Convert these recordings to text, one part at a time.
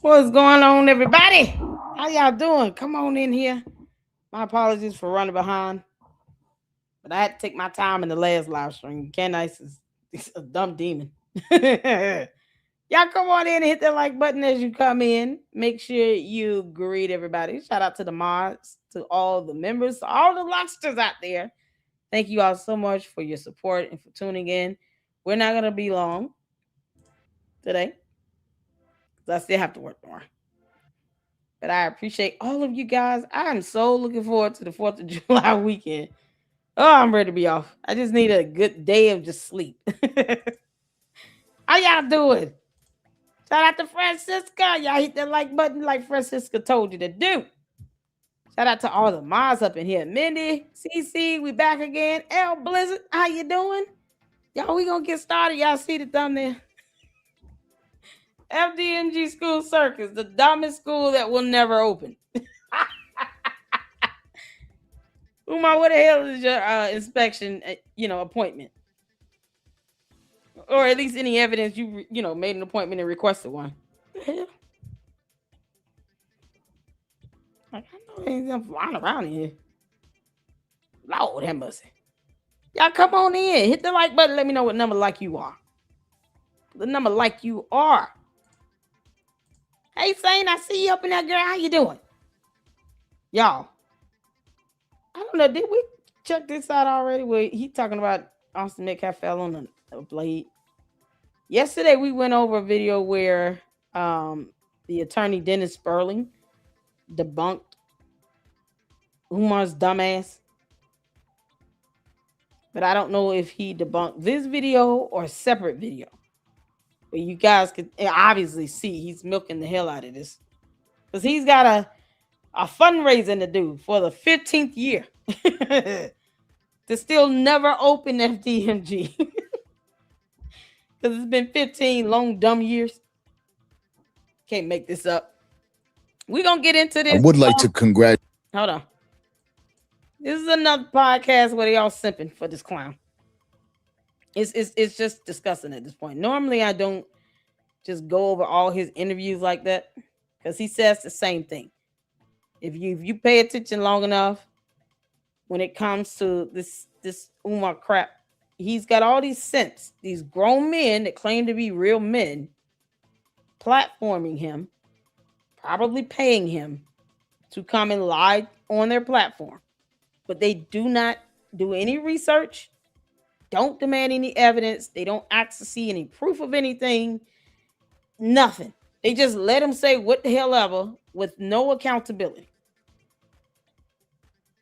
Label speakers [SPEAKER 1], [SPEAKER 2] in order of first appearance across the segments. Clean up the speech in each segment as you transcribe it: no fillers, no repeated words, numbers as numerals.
[SPEAKER 1] What's going on, everybody? How y'all doing? Come on in here. My apologies for running behind, but I had to take my time in the last live stream. Ken Ice is a dumb demon. Y'all come on in and hit that like button as you come in. Make sure you greet everybody. Shout out to the mods, to all the members, to all the lobsters out there. Thank you all so much for your support and for tuning in. We're not going to be long today, 'cause I still have to work more. But I appreciate all of you guys. I am so looking forward to the 4th of July weekend. Oh, I'm ready to be off. I just need a good day of just sleep. How y'all doing? Shout out to Francisca. Y'all hit that like button like Francisca told you to do. Shout out to all the mods up in here. Mindy, CC, we back again. L Blizzard, how you doing? Y'all, we gonna get started. Y'all see the thumbnail? FDMG School Circus, the dumbest school that will never open. Umar, what the hell is your inspection, appointment? Or at least any evidence you made an appointment and requested one. What the hell? Like, I know ain't flying around in here. Lord have mercy. Y'all come on in. Hit the like button. Let me know what number like you are. The number like you are. Hey, Saint, I see you up in there, girl. How you doing? Y'all. I don't know. Did we check this out already? Where he talking about Austin Metcalf fell on a blade. Yesterday, we went over a video where the attorney Dennis Sperling debunked Umar's dumbass. But I don't know if he debunked this video or a separate video. But you guys could obviously see he's milking the hell out of this. Because he's got a fundraising to do for the 15th year. To still never open FDMG. Because it's been 15 long, dumb years. Can't make this up. We're going to get into this.
[SPEAKER 2] I would like to congratulate.
[SPEAKER 1] Hold on. This is another podcast where they all simping for this clown. It's just disgusting at this point. Normally, I don't just go over all his interviews like that because he says the same thing. If you pay attention long enough, when it comes to this Umar crap, he's got all these simps, these grown men that claim to be real men, platforming him, probably paying him to come and lie on their platform. But they do not do any research, don't demand any evidence. They don't ask to see any proof of anything, nothing. They just let him say what the hell ever with no accountability.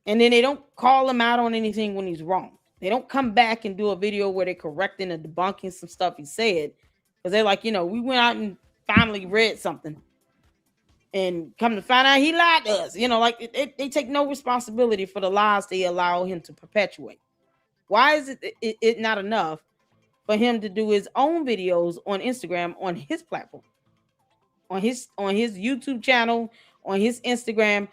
[SPEAKER 1] And then they don't call him out on anything when he's wrong. They don't come back and do a video where they're correcting and debunking some stuff he said. Because they're like, we went out and finally read something. And come to find out he lied to us. They take no responsibility for the lies they allow him to perpetuate. Why is it not enough for him to do his own videos on Instagram on his platform? On his YouTube channel, on his Instagram.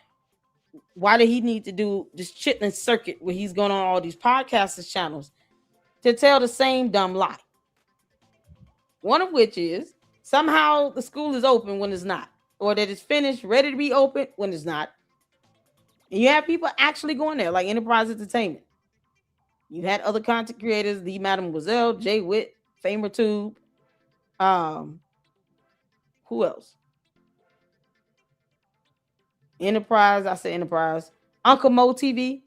[SPEAKER 1] Why did he need to do this chitlin circuit where he's going on all these podcasters channels to tell the same dumb lie? One of which is somehow the school is open when it's not. Or that it's finished, ready to be open when it's not. And you have people actually going there, like Enterprise Entertainment. You had other content creators, the Mademoiselle, Jay Witt, FamerTube. Who else? Enterprise, I say Enterprise. Uncle Mo TV.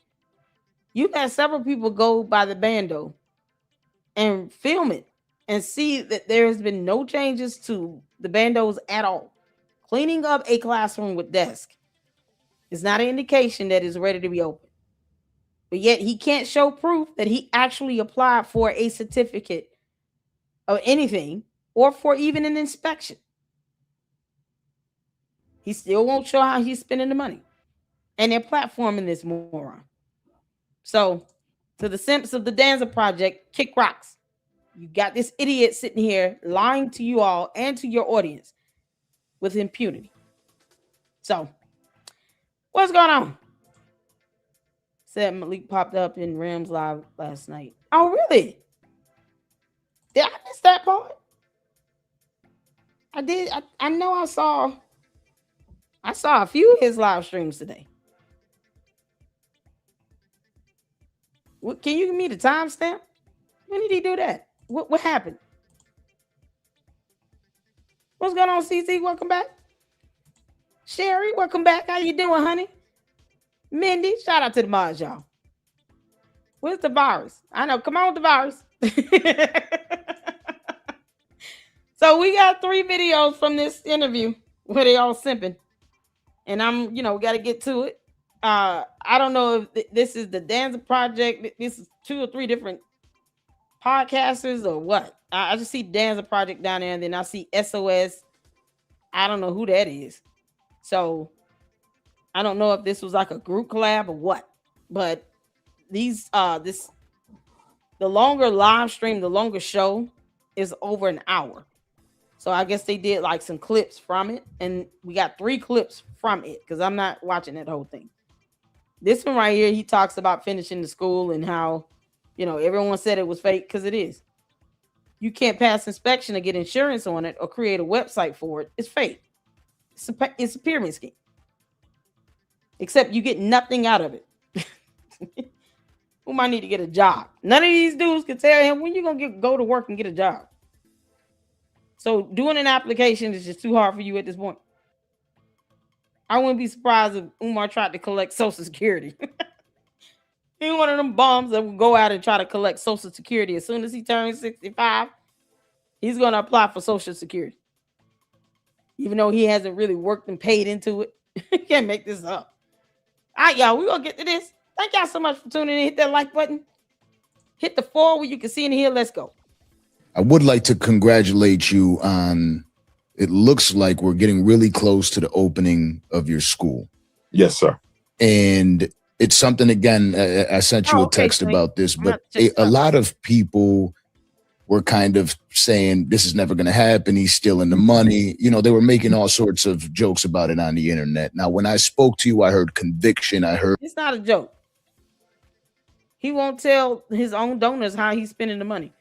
[SPEAKER 1] You had several people go by the bando and film it and see that there has been no changes to the bandos at all. Cleaning up a classroom with desk is not an indication that it's ready to be open. But yet he can't show proof that he actually applied for a certificate of anything or for even an inspection. He still won't show how he's spending the money. And they're platforming this moron. So, to the simps of the Danza Project, kick rocks. You got this idiot sitting here lying to you all and to your audience with impunity. So, what's going on? Said Malik popped up in Rams Live last night. Oh, really? Did I miss that part? I did. I know I saw I saw a few of his live streams today. Can you give me the timestamp? When did he do that? What happened? What's going on, CC? Welcome back. Sherry, welcome back. How you doing, honey? Mindy, shout out to the mods, y'all. Where's the virus? I know. Come on with the virus. So we got 3 videos from this interview where they all simping. And we got to get to it. I don't know if this is the Danza Project. This is 2 or 3 different podcasters or what. I just see Danza Project down there, and then I see SOS. I don't know who that is. So I don't know if this was like a group collab or what. But these the longer live stream, the longer show is over an hour. So I guess they did like some clips from it, and we got 3 clips from it because I'm not watching that whole thing. This one right here, he talks about finishing the school and how, everyone said it was fake because it is. You can't pass inspection or get insurance on it or create a website for it. It's fake. It's a pyramid scheme. Except you get nothing out of it. Who might need to get a job? None of these dudes can tell him when you're going to go to work and get a job. So doing an application is just too hard for you at this point. I wouldn't be surprised if Umar tried to collect Social Security. He's one of them bums that will go out and try to collect Social Security. As soon as he turns 65, he's going to apply for Social Security. Even though he hasn't really worked and paid into it. You can't make this up. All right, y'all, we're going to get to this. Thank y'all so much for tuning in. Hit that like button. Hit the 4 where you can see in here. Let's go.
[SPEAKER 2] I would like to congratulate you on, it looks like we're getting really close to the opening of your school.
[SPEAKER 3] Yes, sir.
[SPEAKER 2] And it's something, again, I sent you a text about this, but a lot of people were kind of saying this is never going to happen. He's stealing the money. They were making all sorts of jokes about it on the internet. Now, when I spoke to you, I heard conviction.
[SPEAKER 1] It's not a joke. He won't tell his own donors how he's spending the money.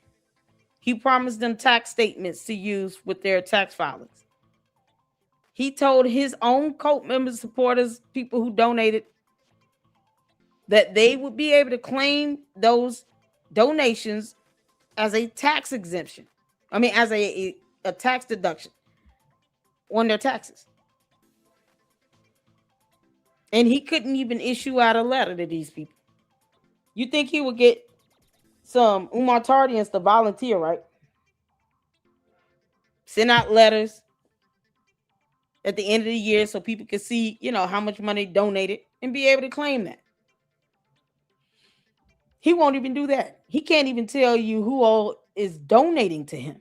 [SPEAKER 1] He promised them tax statements to use with their tax filings. He told his own cult members, supporters, people who donated, that they would be able to claim those donations as a tax exemption. As a tax deduction on their taxes. And he couldn't even issue out a letter to these people. You think he would get some Umar Tardians to volunteer, right? Send out letters at the end of the year so people can see, how much money donated and be able to claim that. He won't even do that. He can't even tell you who all is donating to him.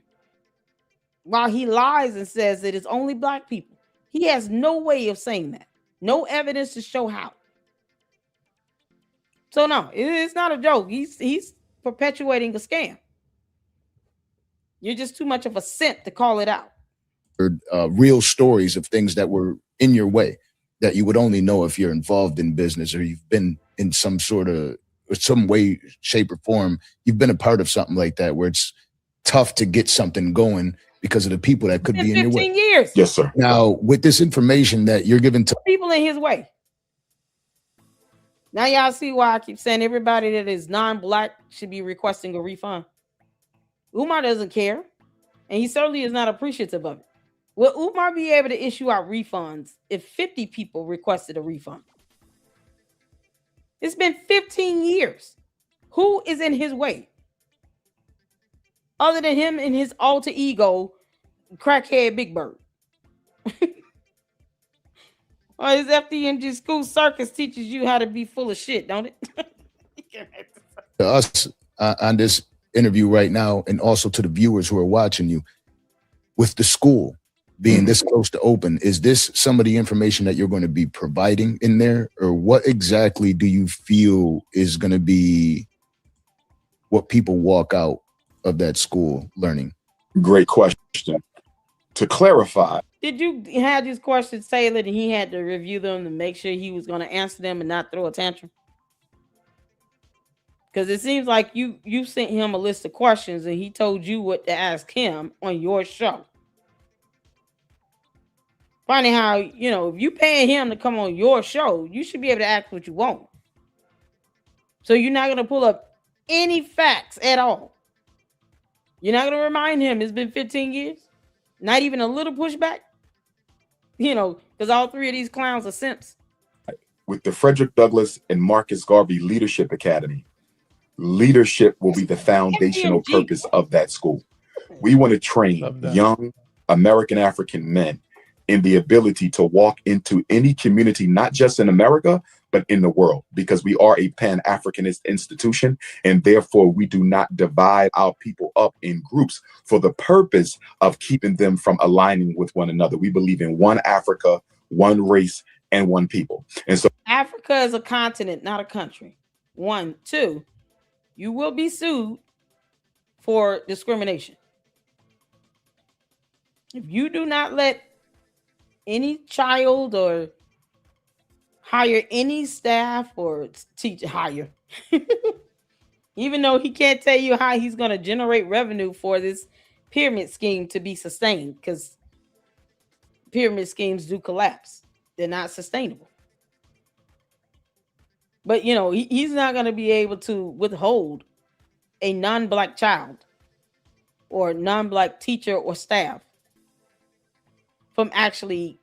[SPEAKER 1] While he lies and says that it's only black people. He has no way of saying that. No evidence to show how. So no, it's not a joke. He's perpetuating a scam. You're just too much of a simp to call it out.
[SPEAKER 2] Real stories of things that were in your way that you would only know if you're involved in business or you've been in some way, shape, or form. You've been a part of something like that where it's tough to get something going because of the people that could be in your way.
[SPEAKER 1] 15 years.
[SPEAKER 3] Yes, sir.
[SPEAKER 2] Now, with this information that you're giving to
[SPEAKER 1] people in his way. Now y'all see why I keep saying everybody that is non-black should be requesting a refund. Umar doesn't care, and he certainly is not appreciative of it. Will Umar be able to issue out refunds if 50 people requested a refund? It's been 15 years. Who is in his way? Other than him and his alter ego, crackhead Big Bird. Or his FDMG school circus teaches you how to be full of shit, don't it?
[SPEAKER 2] To us on this interview right now, and also to the viewers who are watching you, with the school being this close to open, is this some of the information that you're going to be providing in there? Or what exactly do you feel is going to be what people walk out of that school learning?
[SPEAKER 3] Great question. To clarify,
[SPEAKER 1] did you have these questions tailored and he had to review them to make sure he was going to answer them and not throw a tantrum? Because it seems like you sent him a list of questions and he told you what to ask him on your show. funny how, if you paying him to come on your show, you should be able to ask what you want. So you're not going to pull up any facts at all. You're not going to remind him it's been 15 years. Not even a little pushback. Because all three of these clowns are simps.
[SPEAKER 3] With the Frederick Douglass and Marcus Garvey Leadership Academy, leadership will be the foundational
[SPEAKER 1] FDMG.
[SPEAKER 3] purpose of that school. We want to train young American African men in the ability to walk into any community, not just in America, but in the world, because we are a Pan-Africanist institution, and therefore we do not divide our people up in groups for the purpose of keeping them from aligning with one another. We believe in one Africa, one race, and one people. And so
[SPEAKER 1] Africa is a continent, not a country. 1, 2, you will be sued for discrimination. If you do not let any child or hire any staff or hire, even though he can't tell you how he's going to generate revenue for this pyramid scheme to be sustained, because pyramid schemes do collapse. They're not sustainable. But, he's not going to be able to withhold a non-Black child or non-Black teacher or staff from actually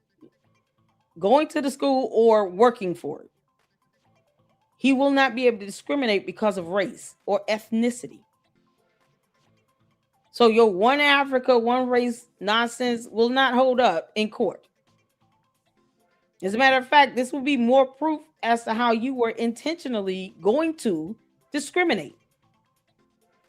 [SPEAKER 1] going to the school or working for it. He will not be able to discriminate because of race or ethnicity. So your one Africa, one race nonsense will not hold up in court. As a matter of fact, this will be more proof as to how you were intentionally going to discriminate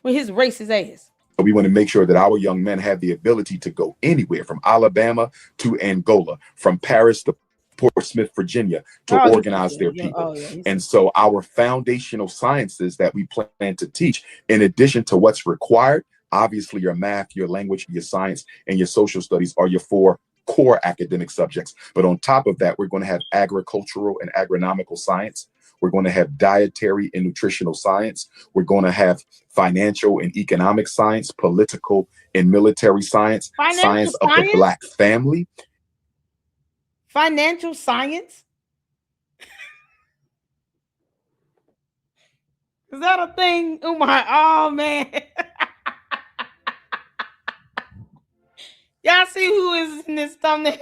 [SPEAKER 1] with his racist ass.
[SPEAKER 3] we want to make sure that our young men have the ability to go anywhere from Alabama to Angola, from Paris to Portsmouth, Virginia, to organize their people. And so our foundational sciences that we plan to teach, in addition to what's required, obviously your math, your language, your science, and your social studies are your 4 core academic subjects. But on top of that, we're going to have agricultural and agronomical science. We're going to have dietary and nutritional science. We're going to have financial and economic science, political and military science, science of the Black family.
[SPEAKER 1] Financial science? Is that a thing? Umar? Oh, man. Y'all see who is in this thumbnail?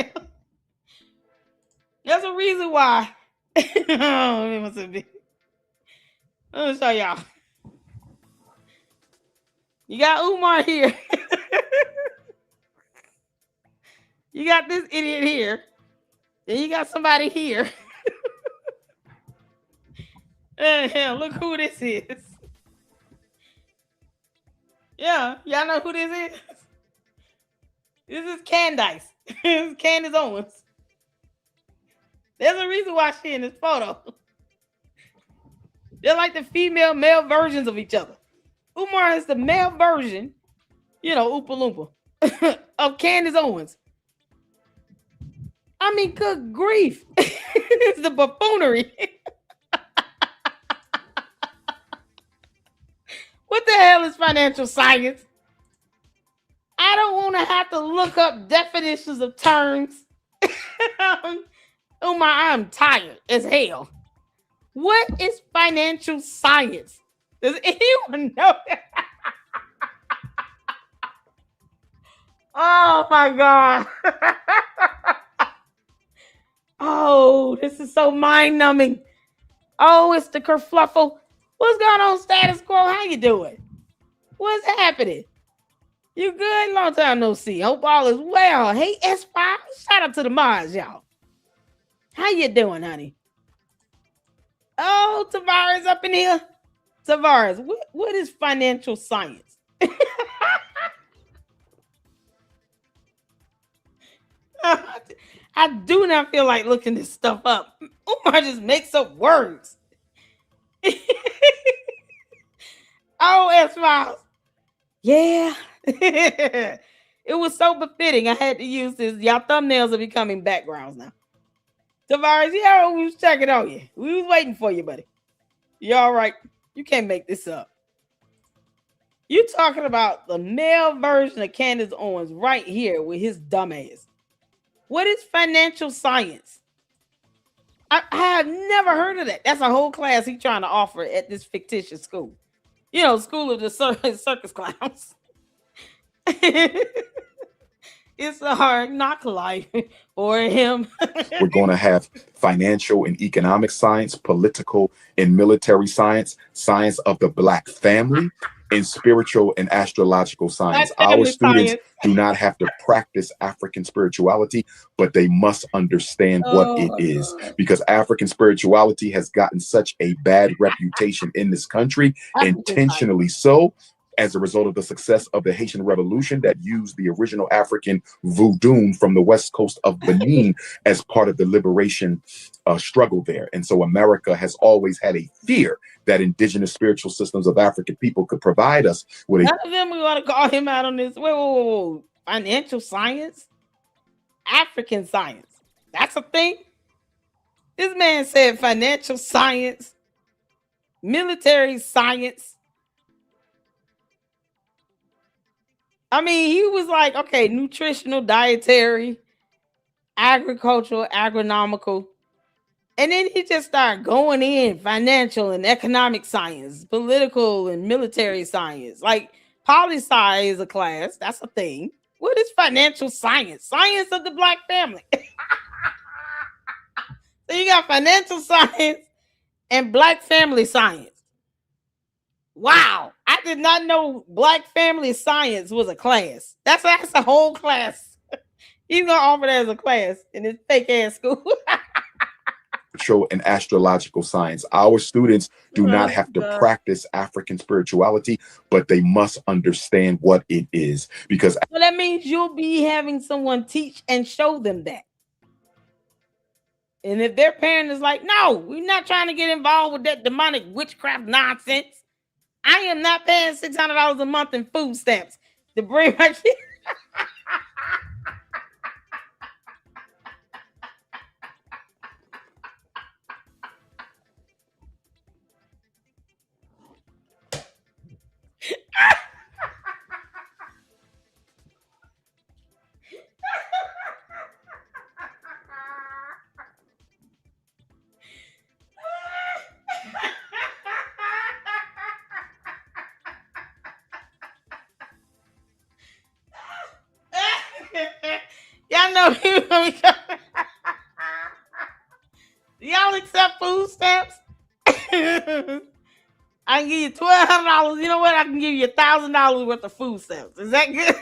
[SPEAKER 1] There's a reason why. It must be. Let me show y'all. You got Umar here. You got this idiot here. Then you got somebody here. Look who this is. Yeah, y'all know who this is? This is Candace. This is Candace Owens. There's a reason why she in this photo. They're like the female-male versions of each other. Umar is the male version, Oompa Loompa, of Candace Owens. I mean, good grief. It's the buffoonery. What the hell is financial science? I don't want to have to look up definitions of terms. Umar, I'm tired as hell. What is financial science? Does anyone know that? Oh my God. Oh, this is so mind-numbing. Oh, it's the kerfluffle. What's going on, status quo? How you doing? What's happening? You good? Long time no see. Hope all is well. Hey, S5, shout out to the mods, y'all. How you doing, honey? Oh, Tavares up in here. Tavares, what is financial science? I do not feel like looking this stuff up. Umar just makes up words. Oh, S-Files. Yeah. It was so befitting. I had to use this. Y'all thumbnails are becoming backgrounds now. Tavares, yeah, we was checking on you. We was waiting for you, buddy. You all right? You can't make this up. You talking about the male version of Candace Owens right here with his dumb ass. What is financial science? I have never heard of that. That's a whole class he's trying to offer at this fictitious school. You know, school of the circus clowns. It's a hard knock life for him.
[SPEAKER 3] We're going to have financial and economic science, political and military science, science of the Black family, and spiritual and astrological science. Our students do not have to practice African spirituality, but they must understand what it is, because African spirituality has gotten such a bad reputation in this country, intentionally so, as a result of the success of the Haitian Revolution that used the original African voodoo from the west coast of Benin as part of the liberation struggle there. And so America has always had a fear that indigenous spiritual systems of African people could provide us with
[SPEAKER 1] None of them we want to call him out on this. Whoa. Financial science? African science. That's a thing? This man said financial science, military science. I mean, he was like, okay, nutritional, dietary, agricultural, agronomical. And then he just started going in financial and economic science, political and military science. Like poli-sci is a class. That's a thing. What is financial science? Science of the Black family. So you got financial science and Black family science. Wow. I did not know Black family science was a class. That's a whole class. He's going to offer that as a class in this fake ass school.
[SPEAKER 3] And astrological science. Our students do not have to practice African spirituality, but they must understand what it is. Because
[SPEAKER 1] well, that means you'll be having someone teach and show them that. And if their parent is like, no, we're not trying to get involved with that demonic witchcraft nonsense. I am not paying $600 a month in food stamps to bring my kid. Y'all know y'all accept food stamps? I can give you $1,200. You know what? I can give you $1,000 worth of food stamps. Is that good?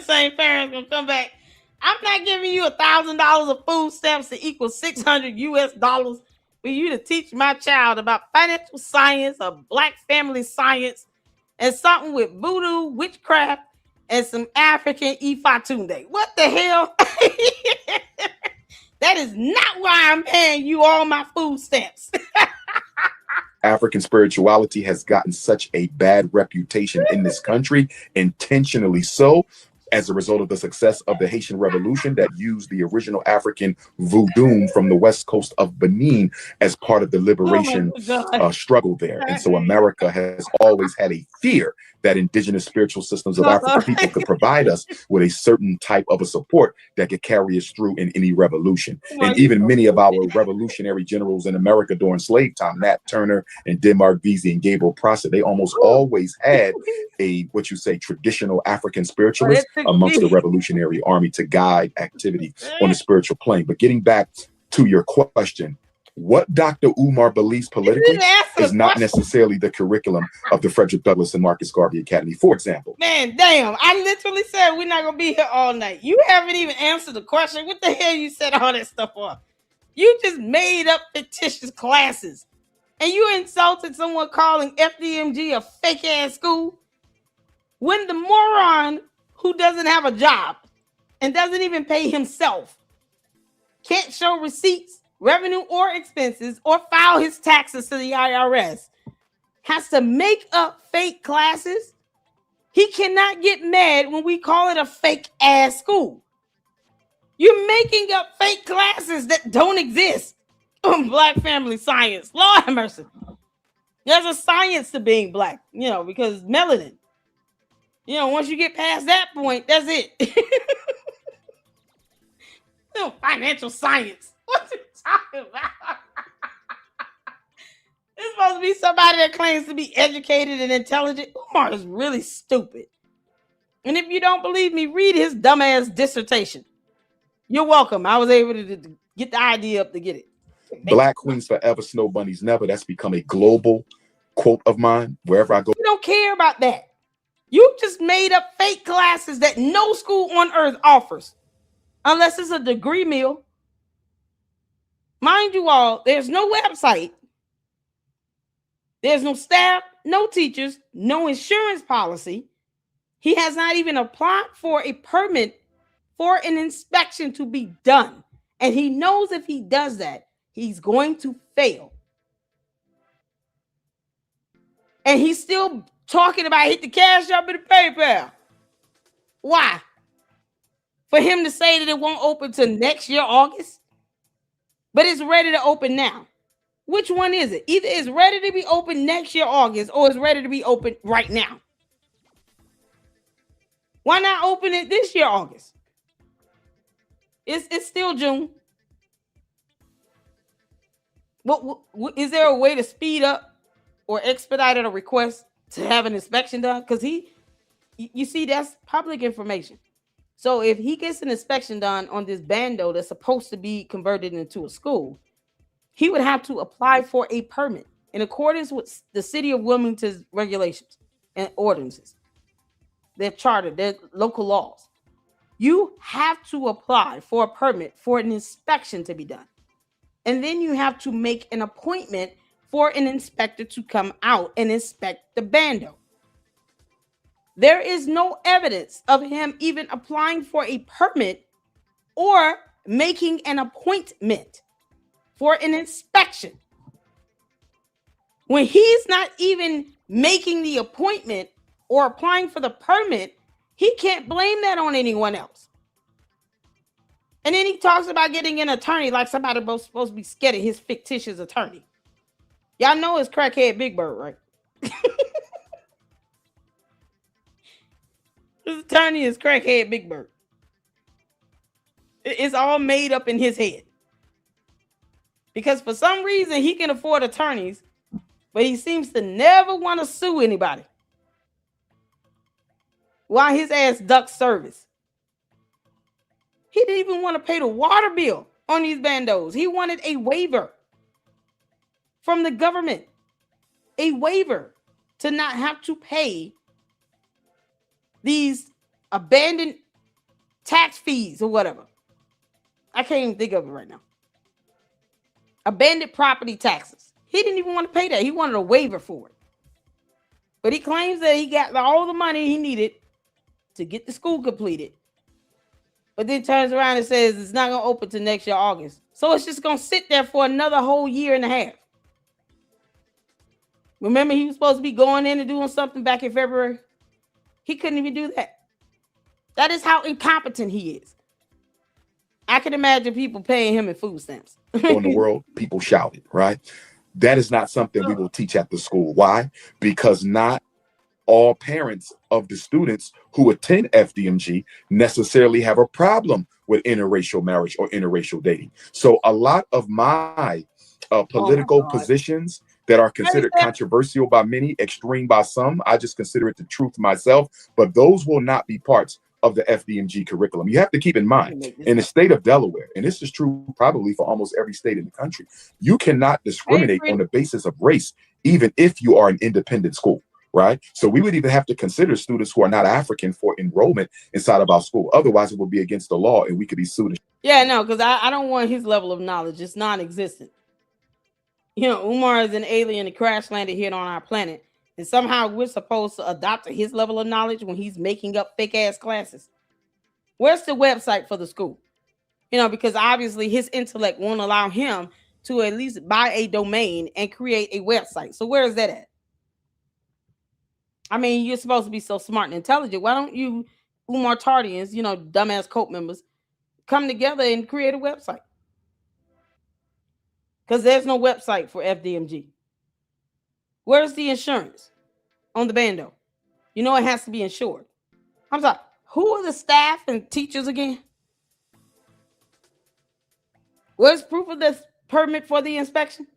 [SPEAKER 1] Same parents gonna come back. I'm not giving you $1,000 of food stamps to equal $600 for you to teach my child about financial science or Black family science and something with voodoo, witchcraft, and some African Ifatunde. What the hell? That is not why I'm paying you all my food stamps.
[SPEAKER 3] African spirituality has gotten such a bad reputation in this country, intentionally so, as a result of the success of the Haitian Revolution that used the original African voodoo from the west coast of Benin as part of the liberation struggle there. And so America has always had a fear that indigenous spiritual systems of African people could provide us with a certain type of a support that could carry us through in any revolution. And even many of our revolutionary generals in America during slave time, Nat Turner and Denmark Vesey and Gabriel Prosser, they almost always had a, what you say, traditional African spiritualist amongst the Revolutionary Army to guide activity on the spiritual plane. But getting back to your question, what Dr. Umar believes politically is not necessarily the curriculum of the Frederick Douglass and Marcus Garvey Academy, for example.
[SPEAKER 1] Man, damn, I literally said we're not going to be here all night. You haven't even answered the question. What the hell you said all that stuff on? You just made up fictitious classes. And you insulted someone calling FDMG a fake-ass school when the moron who doesn't have a job and doesn't even pay himself can't show receipts, revenue or expenses, or file his taxes to the IRS, has to make up fake classes. He cannot get mad when we call it a fake ass school. You're making up fake classes that don't exist on Black family science. Lord have mercy. There's a science to being Black, you know, because melanin. You know, once you get past that point, that's it. Financial science. What you talking about? It's supposed to be somebody that claims to be educated and intelligent. Umar is really stupid. And if you don't believe me, read his dumbass dissertation. You're welcome. I was able to get the idea up to get it.
[SPEAKER 3] Black queens forever, snow bunnies never. That's become a global quote of mine wherever I go.
[SPEAKER 1] You don't care about that. You just made up fake classes that no school on earth offers, unless it's a degree meal. Mind you all, there's no website. There's no staff, no teachers, no insurance policy. He has not even applied for a permit for an inspection to be done. And he knows if he does that, he's going to fail. And he's still talking about hit the cash up in the PayPal. Why? For him to say that it won't open till next year, August? But it's ready to open now. Which one is it? Either it's ready to be open next year, August, or it's ready to be open right now. Why not open it this year, August? It's still June. What is there a way to speed up or expedite a request to have an inspection done? Because you see, that's public information. So if he gets an inspection done on this bando that's supposed to be converted into a school, he would have to apply for a permit in accordance with the city of Wilmington's regulations and ordinances, their charter, their local laws. You have to apply for a permit for an inspection to be done. And then you have to make an appointment for an inspector to come out and inspect the bando. There is no evidence of him even applying for a permit or making an appointment for an inspection. When he's not even making the appointment or applying for the permit, he can't blame that on anyone else. And then he talks about getting an attorney like somebody was supposed to be scared of his fictitious attorney. Y'all know it's crackhead Big Bird, right? His attorney is crackhead Big Bird. It's all made up in his head. Because for some reason he can afford attorneys, but he seems to never want to sue anybody. While his ass ducks service. He didn't even want to pay the water bill on these bandos. He wanted a waiver from the government. A waiver to not have to pay these abandoned tax fees or whatever. I can't even think of it right now. Abandoned property taxes. He didn't even want to pay that. He wanted a waiver for it. But he claims that he got all the money he needed to get the school completed. But then turns around and says it's not going to open till next year, August. So it's just going to sit there for another whole year and a half. Remember, he was supposed to be going in and doing something back in February? He couldn't even do that. That is how incompetent he is. I can imagine people paying him in food stamps.
[SPEAKER 3] In the world, people shouted, right? That is not something we will teach at the school. Why? Because not all parents of the students who attend FDMG necessarily have a problem with interracial marriage or interracial dating. So a lot of my political positions that are considered controversial by many, extreme by some, I just consider it the truth myself, but those will not be parts of the FDMG curriculum. You have to keep in mind, in the state of Delaware, and this is true probably for almost every state in the country, you cannot discriminate on the basis of race, even if you are an independent school, right? So we would even have to consider students who are not African for enrollment inside of our school. Otherwise, it would be against the law and we could be sued.
[SPEAKER 1] Yeah, no, because I don't want his level of knowledge. It's non-existent. You know, Umar is an alien that crash landed here on our planet. And somehow we're supposed to adopt his level of knowledge when he's making up fake ass classes. Where's the website for the school? You know, because obviously his intellect won't allow him to at least buy a domain and create a website. So where is that at? I mean, you're supposed to be so smart and intelligent. Why don't you, Umar Tardians, you know, dumbass cult members, come together and create a website? Because there's no website for FDMG. Where's the insurance on the bando? You know it has to be insured. I'm sorry. Who are the staff and teachers again? Where's proof of this permit for the inspection?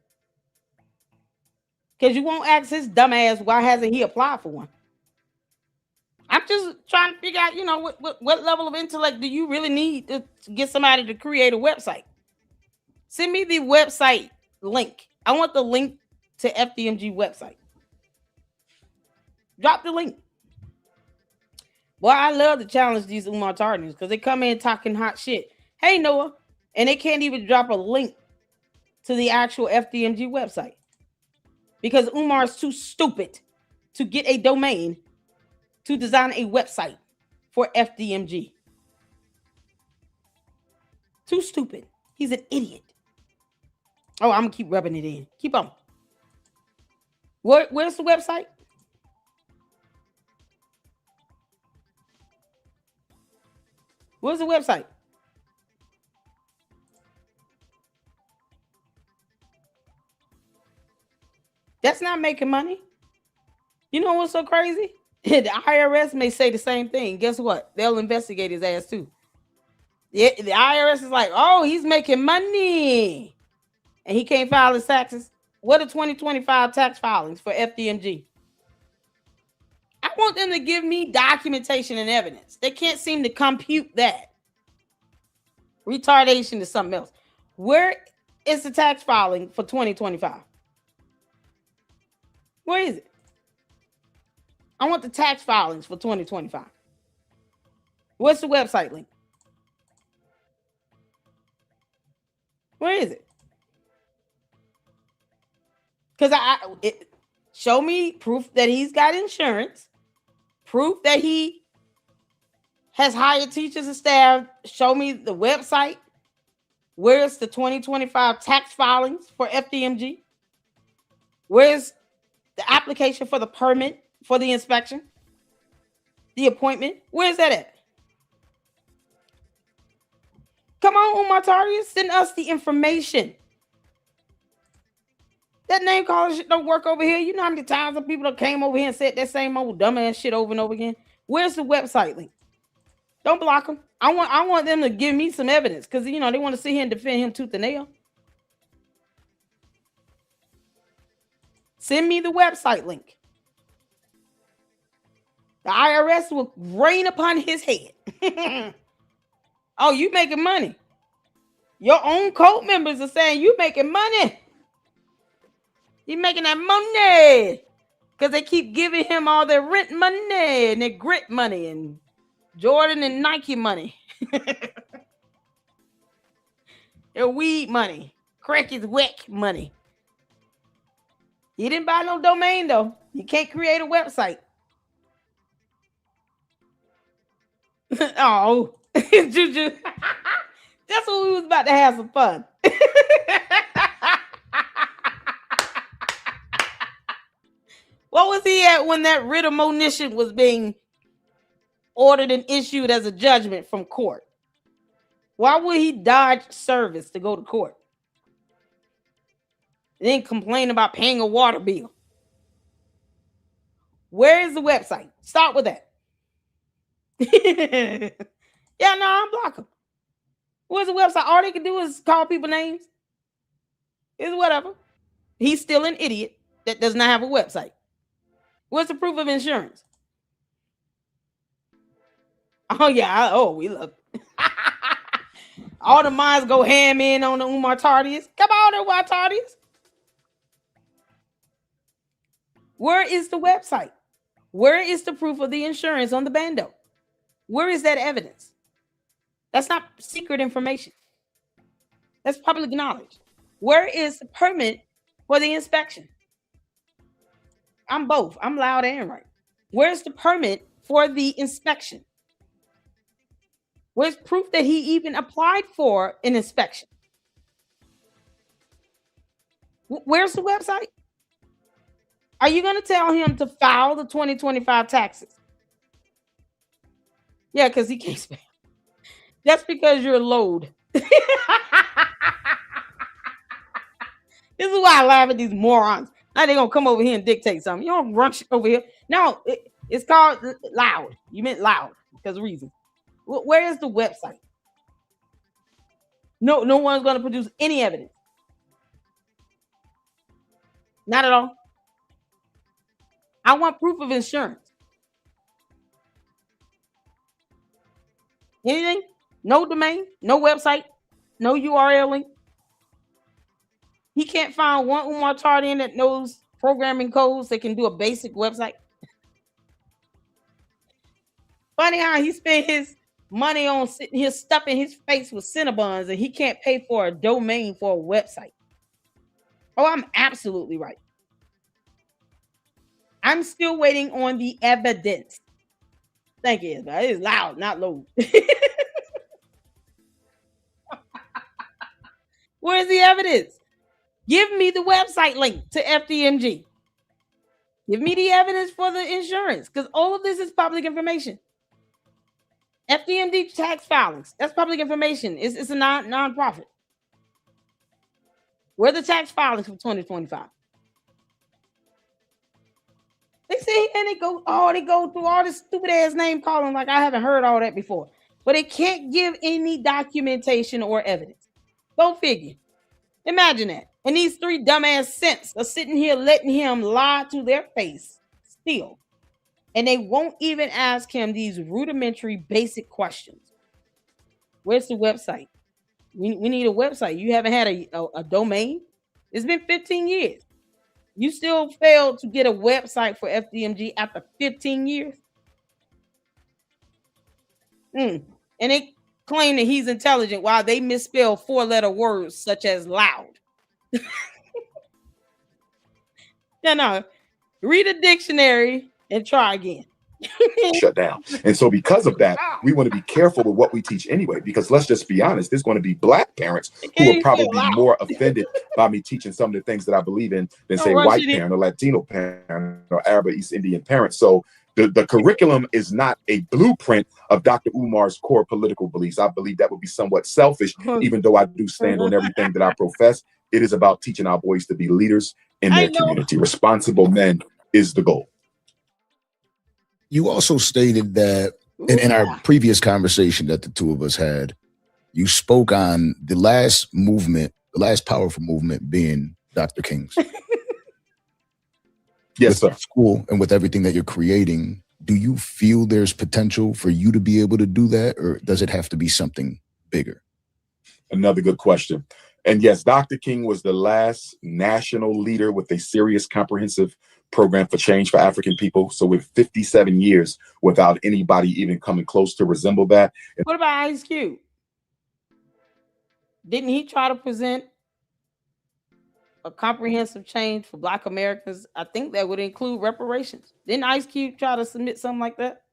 [SPEAKER 1] Because you won't ask his dumbass why hasn't he applied for one. I'm just trying to figure out, what level of intellect do you really need to get somebody to create a website? Send me the website link. I want the link to FDMG website. Drop the link. Boy, I love to challenge these Umar Tardians because they come in talking hot shit. Hey, Noah. And they can't even drop a link to the actual FDMG website because Umar is too stupid to get a domain to design a website for FDMG. Too stupid. He's an idiot. Oh, I'm going to keep rubbing it in. Keep on. Where's the website? Where's the website? That's not making money. You know what's so crazy? The IRS may say the same thing. Guess what? They'll investigate his ass too. The IRS is like, oh, he's making money. And he can't file his taxes. What are 2025 tax filings for FDMG? I want them to give me documentation and evidence. They can't seem to compute that. Retardation is something else. Where is the tax filing for 2025? Where is it? I want the tax filings for 2025. What's the website link? Where is it? Because show me proof that he's got insurance, proof that he has hired teachers and staff. Show me the website. Where's the 2025 tax filings for FDMG? Where's the application for the permit for the inspection? The appointment? Where's that at? Come on, Umar Tardius, send us the information. That name calling shit don't work over here. You know how many times some people that came over here and said that same old dumbass shit over and over again? Where's the website link? Don't block them. I want them to give me some evidence because they want to sit here and defend him tooth and nail. Send me the website link. The IRS will rain upon his head. Oh, you making money. Your own cult members are saying you making money. You making that money. Because they keep giving him all their rent money and their grit money and Jordan and Nike money. Their weed money. Crackers wick money. You didn't buy no domain though. You can't create a website. Oh, Juju. That's what we was about to have some fun. What was he at when that writ of monition was being ordered and issued as a judgment from court? Why would he dodge service to go to court? And then complain about paying a water bill. Where is the website? Start with that. Yeah, no, I'm blocking. Where's the website? All they can do is call people names. It's whatever. He's still an idiot that does not have a website. What's the proof of insurance? Oh, yeah. We love it. All the minds go ham in on the Umar Tardius. Come on, Umar Tardius. Where is the website? Where is the proof of the insurance on the bando? Where is that evidence? That's not secret information. That's public knowledge. Where is the permit for the inspection? I'm both. I'm loud and right. Where's the permit for the inspection? Where's proof that he even applied for an inspection? Where's the website? Are you going to tell him to file the 2025 taxes? Yeah, because he can't spell. That's because you're load. This is why I laugh at these morons. Now they're going to come over here and dictate something. You don't run shit over here. No, it's called loud. You meant loud. because of reasons. Where is the website? No one's going to produce any evidence. Not at all. I want proof of insurance. Anything? No domain, no website, no URL link. He can't find one Umar Tardian that knows programming codes that can do a basic website. Funny how he spent his money on sitting here stuffing his face with Cinnabons and he can't pay for a domain for a website. Oh, I'm absolutely right. I'm still waiting on the evidence. Thank you. It is loud, not low. Where's the evidence? Give me the website link to FDMG. Give me the evidence for the insurance, because all of this is public information. FDMG tax filings, that's public information. It's a non-profit. Where are the tax filings for 2025? They sit and they go through all this stupid ass name calling like I haven't heard all that before. But they can't give any documentation or evidence. Go figure. Imagine that. And these three dumbass simps are sitting here letting him lie to their face still. And they won't even ask him these rudimentary basic questions. Where's the website? We need a website. You haven't had a domain? It's been 15 years. You still failed to get a website for FDMG after 15 years? And they claim that he's intelligent while they misspell 4-letter words such as loud. No. Read a dictionary and try again.
[SPEAKER 3] Shut down. And so because of that, we want to be careful with what we teach anyway, because let's just be honest, there's going to be Black parents who are probably more offended by me teaching some of the things that I believe in than say white parent or Latino parent or Arab or East Indian parent. So the curriculum is not a blueprint of Dr. Umar's core political beliefs. I believe that would be somewhat selfish, even though I do stand on everything that I profess. It is about teaching our boys to be leaders in their community. Responsible men is the goal.
[SPEAKER 2] You also stated that in our previous conversation that the two of us had, you spoke on the last movement, the last powerful movement being Dr. King's.
[SPEAKER 3] Yes, sir.
[SPEAKER 2] School and with everything that you're creating, do you feel there's potential for you to be able to do that, or does it have to be something bigger?
[SPEAKER 3] Another good question. And yes, Dr. King was the last national leader with a serious, comprehensive program for change for African people. So with 57 years without anybody even coming close to resemble that.
[SPEAKER 1] What about Ice Cube? Didn't he try to present a comprehensive change for Black Americans? I think that would include reparations. Didn't Ice Cube try to submit something like that?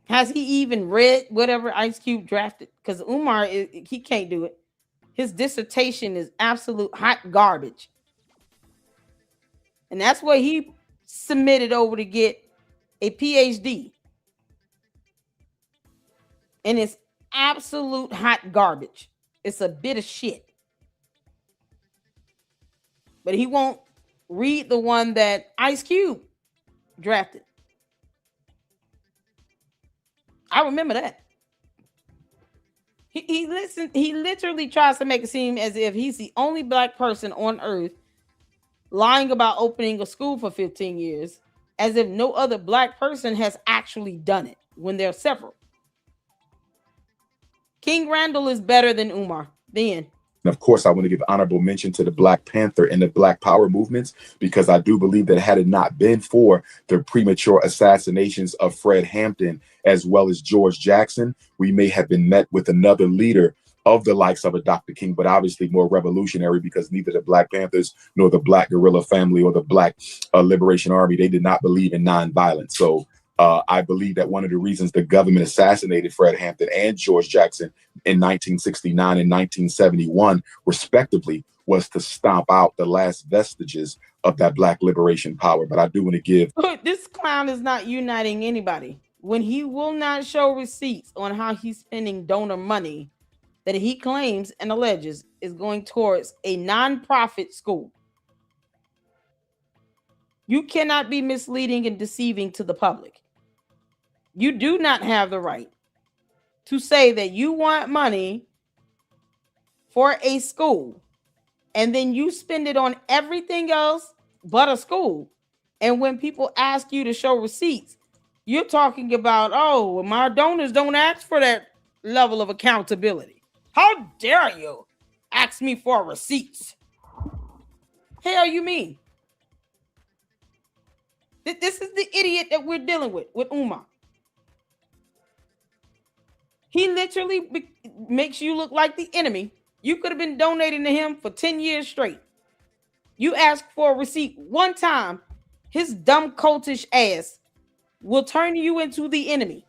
[SPEAKER 1] Has he even read whatever Ice Cube drafted? Because Umar, he can't do it. His dissertation is absolute hot garbage. And that's what he submitted over to get a PhD. And it's absolute hot garbage. It's a bit of shit. But he won't read the one that Ice Cube drafted. I remember that. He literally tries to make it seem as if he's the only Black person on earth lying about opening a school for 15 years, as if no other Black person has actually done it when there are several. King Randall is better than Umar. Then.
[SPEAKER 3] And of course, I want to give honorable mention to the Black Panther and the Black Power movements, because I do believe that had it not been for the premature assassinations of Fred Hampton as well as George Jackson, we may have been met with another leader of the likes of a Dr. King, but obviously more revolutionary, because neither the Black Panthers nor the Black guerrilla family or the Black Liberation Army, they did not believe in nonviolence. So I believe that one of the reasons the government assassinated Fred Hampton and George Jackson in 1969 and 1971, respectively, was to stomp out the last vestiges of that Black liberation power. But I do want to give...
[SPEAKER 1] This clown is not uniting anybody. When he will not show receipts on how he's spending donor money that he claims and alleges is going towards a nonprofit school. You cannot be misleading and deceiving to the public. You do not have the right to say that you want money for a school and then you spend it on everything else but a school. And when people ask you to show receipts, you're talking about, oh, well, my donors don't ask for that level of accountability. How dare you ask me for receipts? Hell you mean? This is the idiot that we're dealing with Umar. He literally makes you look like the enemy. You could have been donating to him for 10 years straight. You ask for a receipt one time, his dumb cultish ass will turn you into the enemy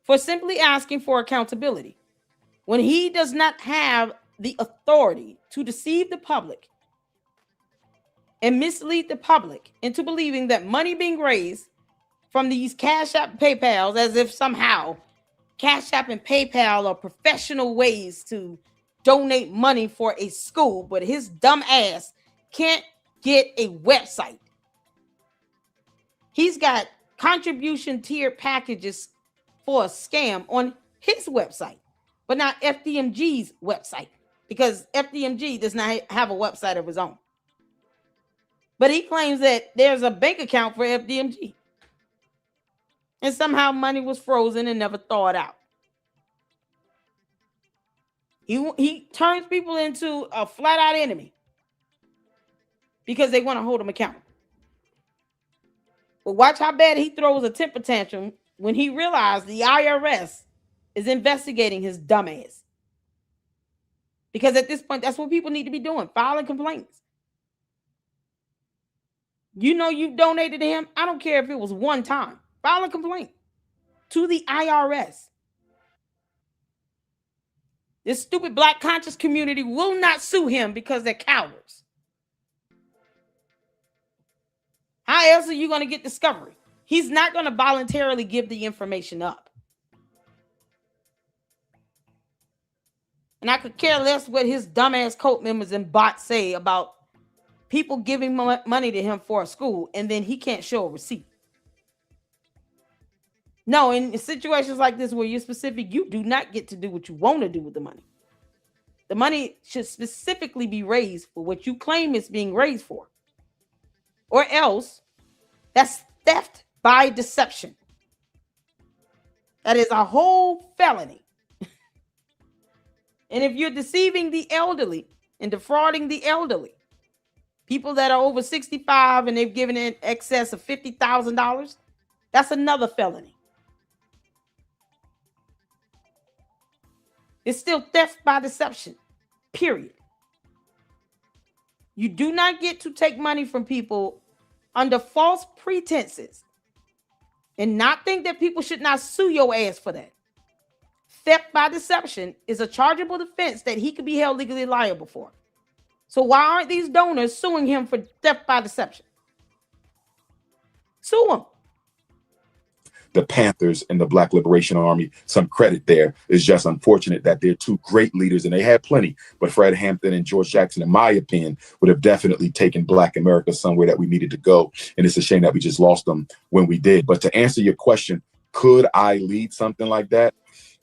[SPEAKER 1] for simply asking for accountability when he does not have the authority to deceive the public and mislead the public into believing that money being raised from these Cash App PayPals, as if somehow Cash App and PayPal are professional ways to donate money for a school, but his dumb ass can't get a website. He's got contribution tier packages for a scam on his website, but not FDMG's website, because FDMG does not have a website of his own. But he claims that there's a bank account for FDMG. And somehow money was frozen and never thawed out. He turns people into a flat-out enemy because they want to hold him accountable. But watch how bad he throws a temper tantrum when he realized the IRS is investigating his dumbass. Because at this point, that's what people need to be doing, filing complaints. You know you donated to him. I don't care if it was one time. File a complaint to the IRS. This stupid black conscious community will not sue him because they're cowards. How else are you going to get discovery? He's not going to voluntarily give the information up. And I could care less what his dumbass cult members and bots say about people giving money to him for a school, and then he can't show a receipt. No, in situations like this where you're specific, you do not get to do what you want to do with the money. The money should specifically be raised for what you claim it's being raised for. Or else, that's theft by deception. That is a whole felony. And if you're deceiving the elderly and defrauding the elderly, people that are over 65 and they've given in excess of $50,000, that's another felony. It's still theft by deception, period. You do not get to take money from people under false pretenses and not think that people should not sue your ass for that. Theft by deception is a chargeable offense that he could be held legally liable for. So why aren't these donors suing him for theft by deception? Sue him.
[SPEAKER 3] The Panthers and the Black Liberation Army, some credit there. It's just unfortunate that they're two great leaders, and they had plenty, but Fred Hampton and George Jackson, in my opinion, would have definitely taken Black America somewhere that we needed to go. And it's a shame that we just lost them when we did. But to answer your question, could I lead something like that?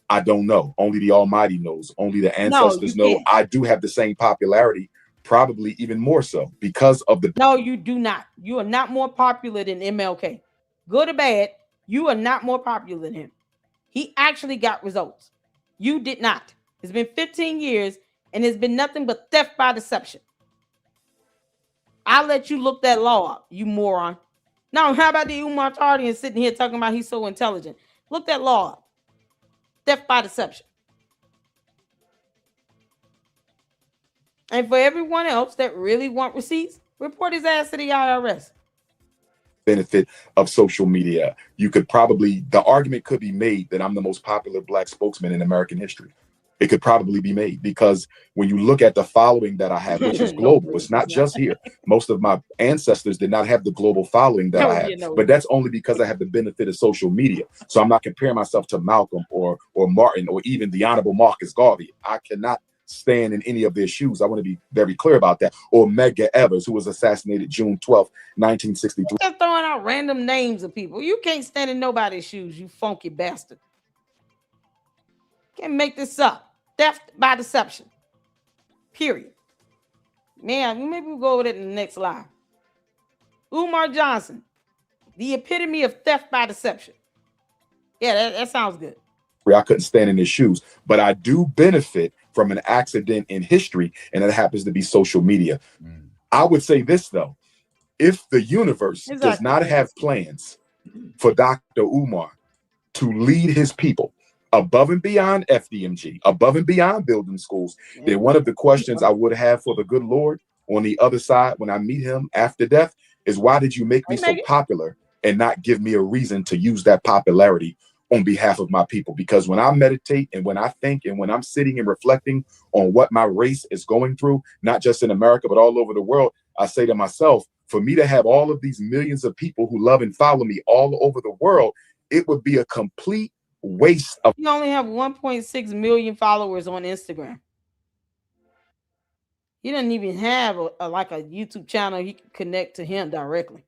[SPEAKER 3] I don't know. Only the Almighty knows. Only the ancestors know. I do have the same popularity, probably even more so because of the...
[SPEAKER 1] No, you do not. You are not more popular than MLK. Good or bad, you are not more popular than him. He actually got results. You did not. It's been 15 years and it's been nothing but theft by deception. I'll let you look that law up, you moron. Now, how about the Umar Tardian sitting here talking about he's so intelligent? Look that law up. Theft by deception. And for everyone else that really want receipts, report his ass to the IRS.
[SPEAKER 3] Benefit of social media. You could probably, the argument could be made that I'm the most popular Black spokesman in American history. It could probably be made because when you look at the following that I have, which is global, it's not just here. Most of my ancestors did not have the global following that I have, but that's only because I have the benefit of social media. So I'm not comparing myself to Malcolm or Martin or even the Honorable Marcus Garvey. I cannot stand in any of their shoes. I want to be very clear about that. Or Medgar Evers, who was assassinated June 12th, 1963.
[SPEAKER 1] They're throwing out random names of people. You can't stand in nobody's shoes, you funky bastard. Can't make this up. Theft by deception. Period. Man, maybe we'll go over that in the next live. Umar Johnson, the epitome of theft by deception. Yeah, that sounds good.
[SPEAKER 3] I couldn't stand in his shoes, but I do benefit from an accident in history, and it happens to be social media. I would say this, though. If the universe does not have plans for Dr. Umar to lead his people above and beyond FDMG, above and beyond building schools, then one of the questions I would have for the good Lord on the other side when I meet him after death is, why did you make me so popular and not give me a reason to use that popularity on behalf of my people? Because when I meditate and when I think and when I'm sitting and reflecting on what my race is going through, not just in America, but all over the world, I say to myself, for me to have all of these millions of people who love and follow me all over the world, it would be a complete waste of.
[SPEAKER 1] You only have 1.6 million followers on Instagram. He doesn't even have like a YouTube channel he can connect to him directly.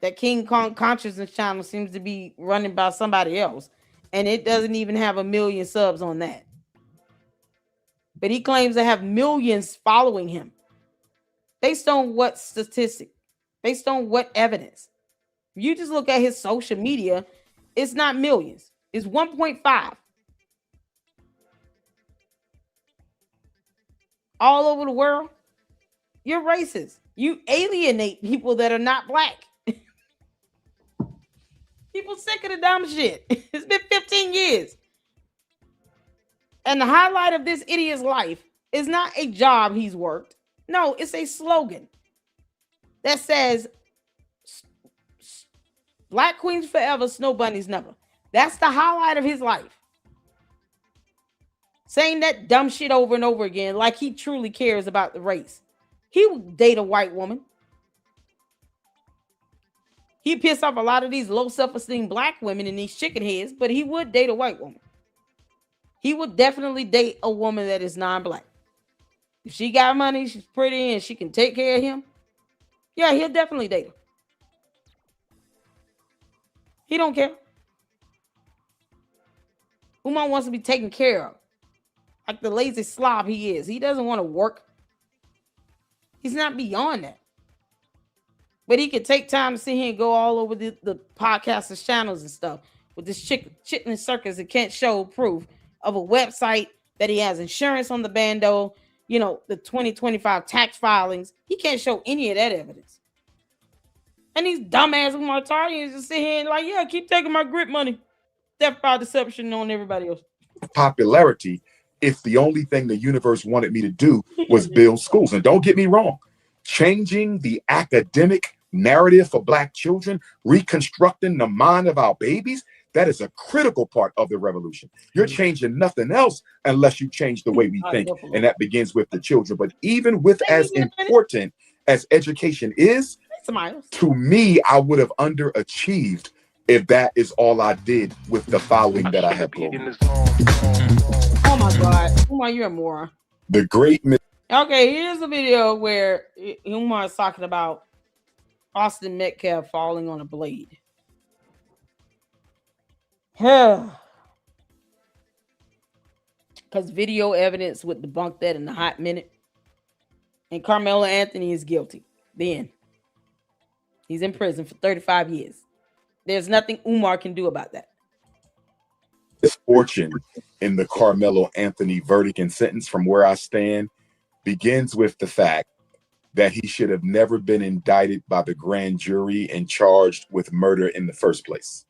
[SPEAKER 1] That King Kong Consciousness channel seems to be running by somebody else, and it doesn't even have 1 million subs on that. But he claims to have millions following him. Based on what statistic? Based on what evidence? If you just look at his social media, it's not millions. It's 1.5. All over the world. You're racist. You alienate people that are not black. People sick of the dumb shit. It's been 15 years. And the highlight of this idiot's life is not a job he's worked. No, it's a slogan that says, Black Queens forever, Snow Bunnies never. That's the highlight of his life. Saying that dumb shit over and over again like he truly cares about the race. He would date a white woman. He pissed off a lot of these low self-esteem black women and these chicken heads, but he would date a white woman. He would definitely date a woman that is non-black. If she got money, she's pretty, and she can take care of him, yeah, he'll definitely date her. He don't care. Umar wants to be taken care of. Like the lazy slob he is. He doesn't want to work. He's not beyond that. But he could take time to sit here and go all over the podcasters' channels and stuff with this chitlin circus that can't show proof of a website, that he has insurance on the bando, you know, the 2025 tax filings. He can't show any of that evidence. And these dumbass Umaritarians just sit here and like, yeah, keep taking my grip money. Theft by deception on everybody else.
[SPEAKER 3] Popularity, if the only thing the universe wanted me to do was build schools. And don't get me wrong, changing the academic narrative for Black children, reconstructing the mind of our babies, that is a critical part of the revolution. You're changing nothing else unless you change the way we think. And that begins with the children. But even with as important as education is, to me, I would have underachieved if that is all I did with the following that I have grown.
[SPEAKER 1] Oh my God. Umar, you're a moron.
[SPEAKER 3] The great.
[SPEAKER 1] Okay, here's a video where Umar is talking about Austin Metcalf falling on a blade. Because video evidence would debunk that in a hot minute. And Karmelo Anthony is guilty. Then he's in prison for 35 years. There's nothing Umar can do about that.
[SPEAKER 3] Misfortune in the Karmelo Anthony verdict and sentence, from where I stand, begins with the fact that he should have never been indicted by the grand jury and charged with murder in the first place.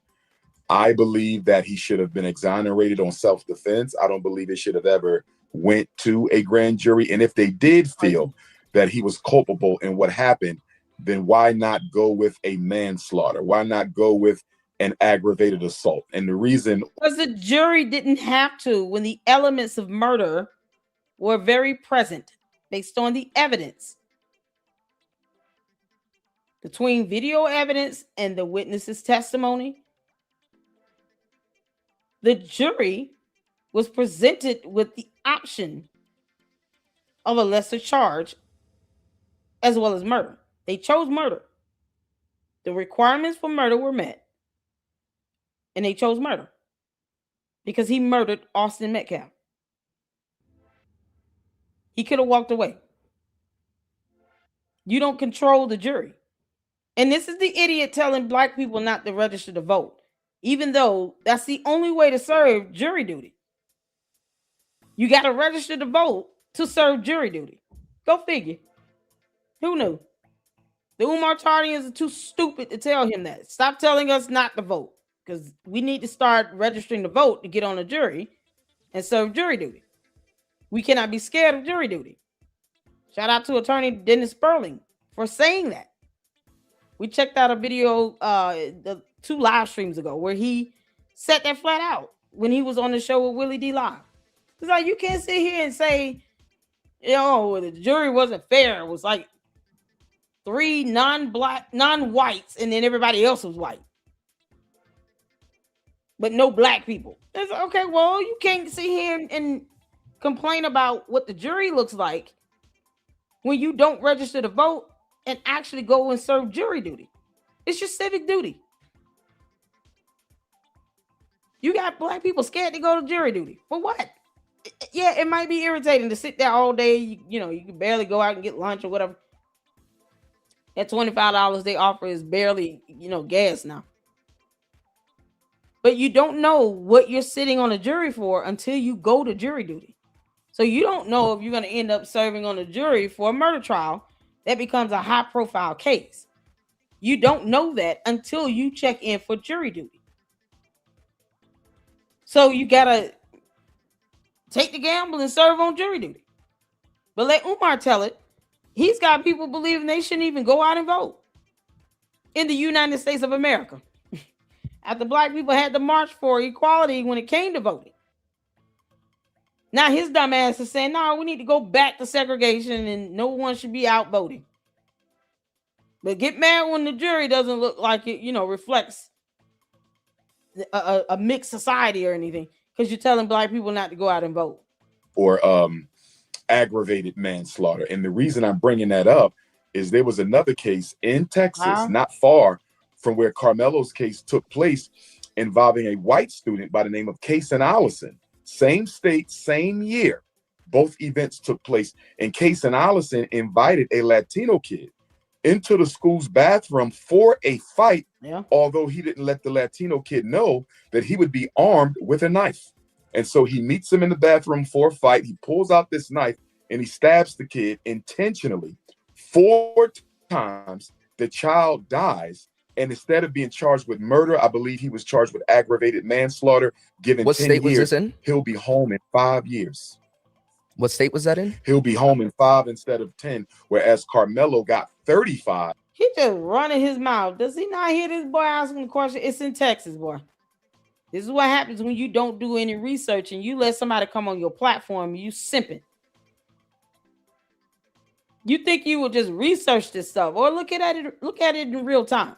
[SPEAKER 3] I believe that he should have been exonerated on self-defense. I don't believe it should have ever went to a grand jury. And if they did feel that he was culpable in what happened, then why not go with a manslaughter? Why not go with an aggravated assault? And the reason,
[SPEAKER 1] because the jury didn't have to, when the elements of murder were very present based on the evidence. Between video evidence and the witness's testimony, the jury was presented with the option of a lesser charge as well as murder. They chose murder. The requirements for murder were met, and they chose murder because he murdered Austin Metcalf. He could have walked away. You don't control the jury. And this is the idiot telling black people not to register to vote, even though that's the only way to serve jury duty. You got to register to vote to serve jury duty. Go figure. Who knew? The Umar Tardians are too stupid to tell him that. Stop telling us not to vote, because we need to start registering to vote to get on a jury and serve jury duty. We cannot be scared of jury duty. Shout out to attorney Dennis Sperling for saying that. We checked out a video 2 live streams ago where he said that flat out when he was on the show with Willie D Live. It's like, you can't sit here and say, the jury wasn't fair. It was like 3 non-whites, and then everybody else was white, but no black people. It's okay. Well, you can't sit here and complain about what the jury looks like when you don't register to vote and actually go and serve jury duty. It's your civic duty. You got black people scared to go to jury duty. For what? Yeah, it might be irritating to sit there all day. You can barely go out and get lunch or whatever. That $25 they offer is barely, gas now. But you don't know what you're sitting on a jury for until you go to jury duty. So you don't know if you're going to end up serving on a jury for a murder trial that becomes a high-profile case. You don't know that until you check in for jury duty. So you got to take the gamble and serve on jury duty. But let Umar tell it. He's got people believing they shouldn't even go out and vote in the United States of America. After black people had to march for equality when it came to voting. Now his dumb ass is saying, no, we need to go back to segregation and no one should be out voting. But get mad when the jury doesn't look like it, reflects a mixed society or anything, because you're telling black people not to go out and vote.
[SPEAKER 3] Or aggravated manslaughter. And the reason I'm bringing that up is there was another case in Texas, not far from where Karmelo's case took place, involving a white student by the name of Case and Allison. Same state, same year. Both events took place. And Case and Allison invited a Latino kid into the school's bathroom for a fight, although he didn't let the Latino kid know that he would be armed with a knife. And so he meets him in the bathroom for a fight. He pulls out this knife and he stabs the kid intentionally 4 times. The child dies. And instead of being charged with murder, I believe he was charged with aggravated manslaughter. Given
[SPEAKER 4] what
[SPEAKER 3] 10
[SPEAKER 4] state was
[SPEAKER 3] years,
[SPEAKER 4] this in?
[SPEAKER 3] He'll be home in 5 years.
[SPEAKER 4] What state was that in?
[SPEAKER 3] He'll be home in 5 instead of 10, whereas Karmelo got 35.
[SPEAKER 1] He just running his mouth. Does he not hear this boy asking the question? It's in Texas, boy. This is what happens when you don't do any research and you let somebody come on your platform, you simping. You think you will just research this stuff or look at it in real time.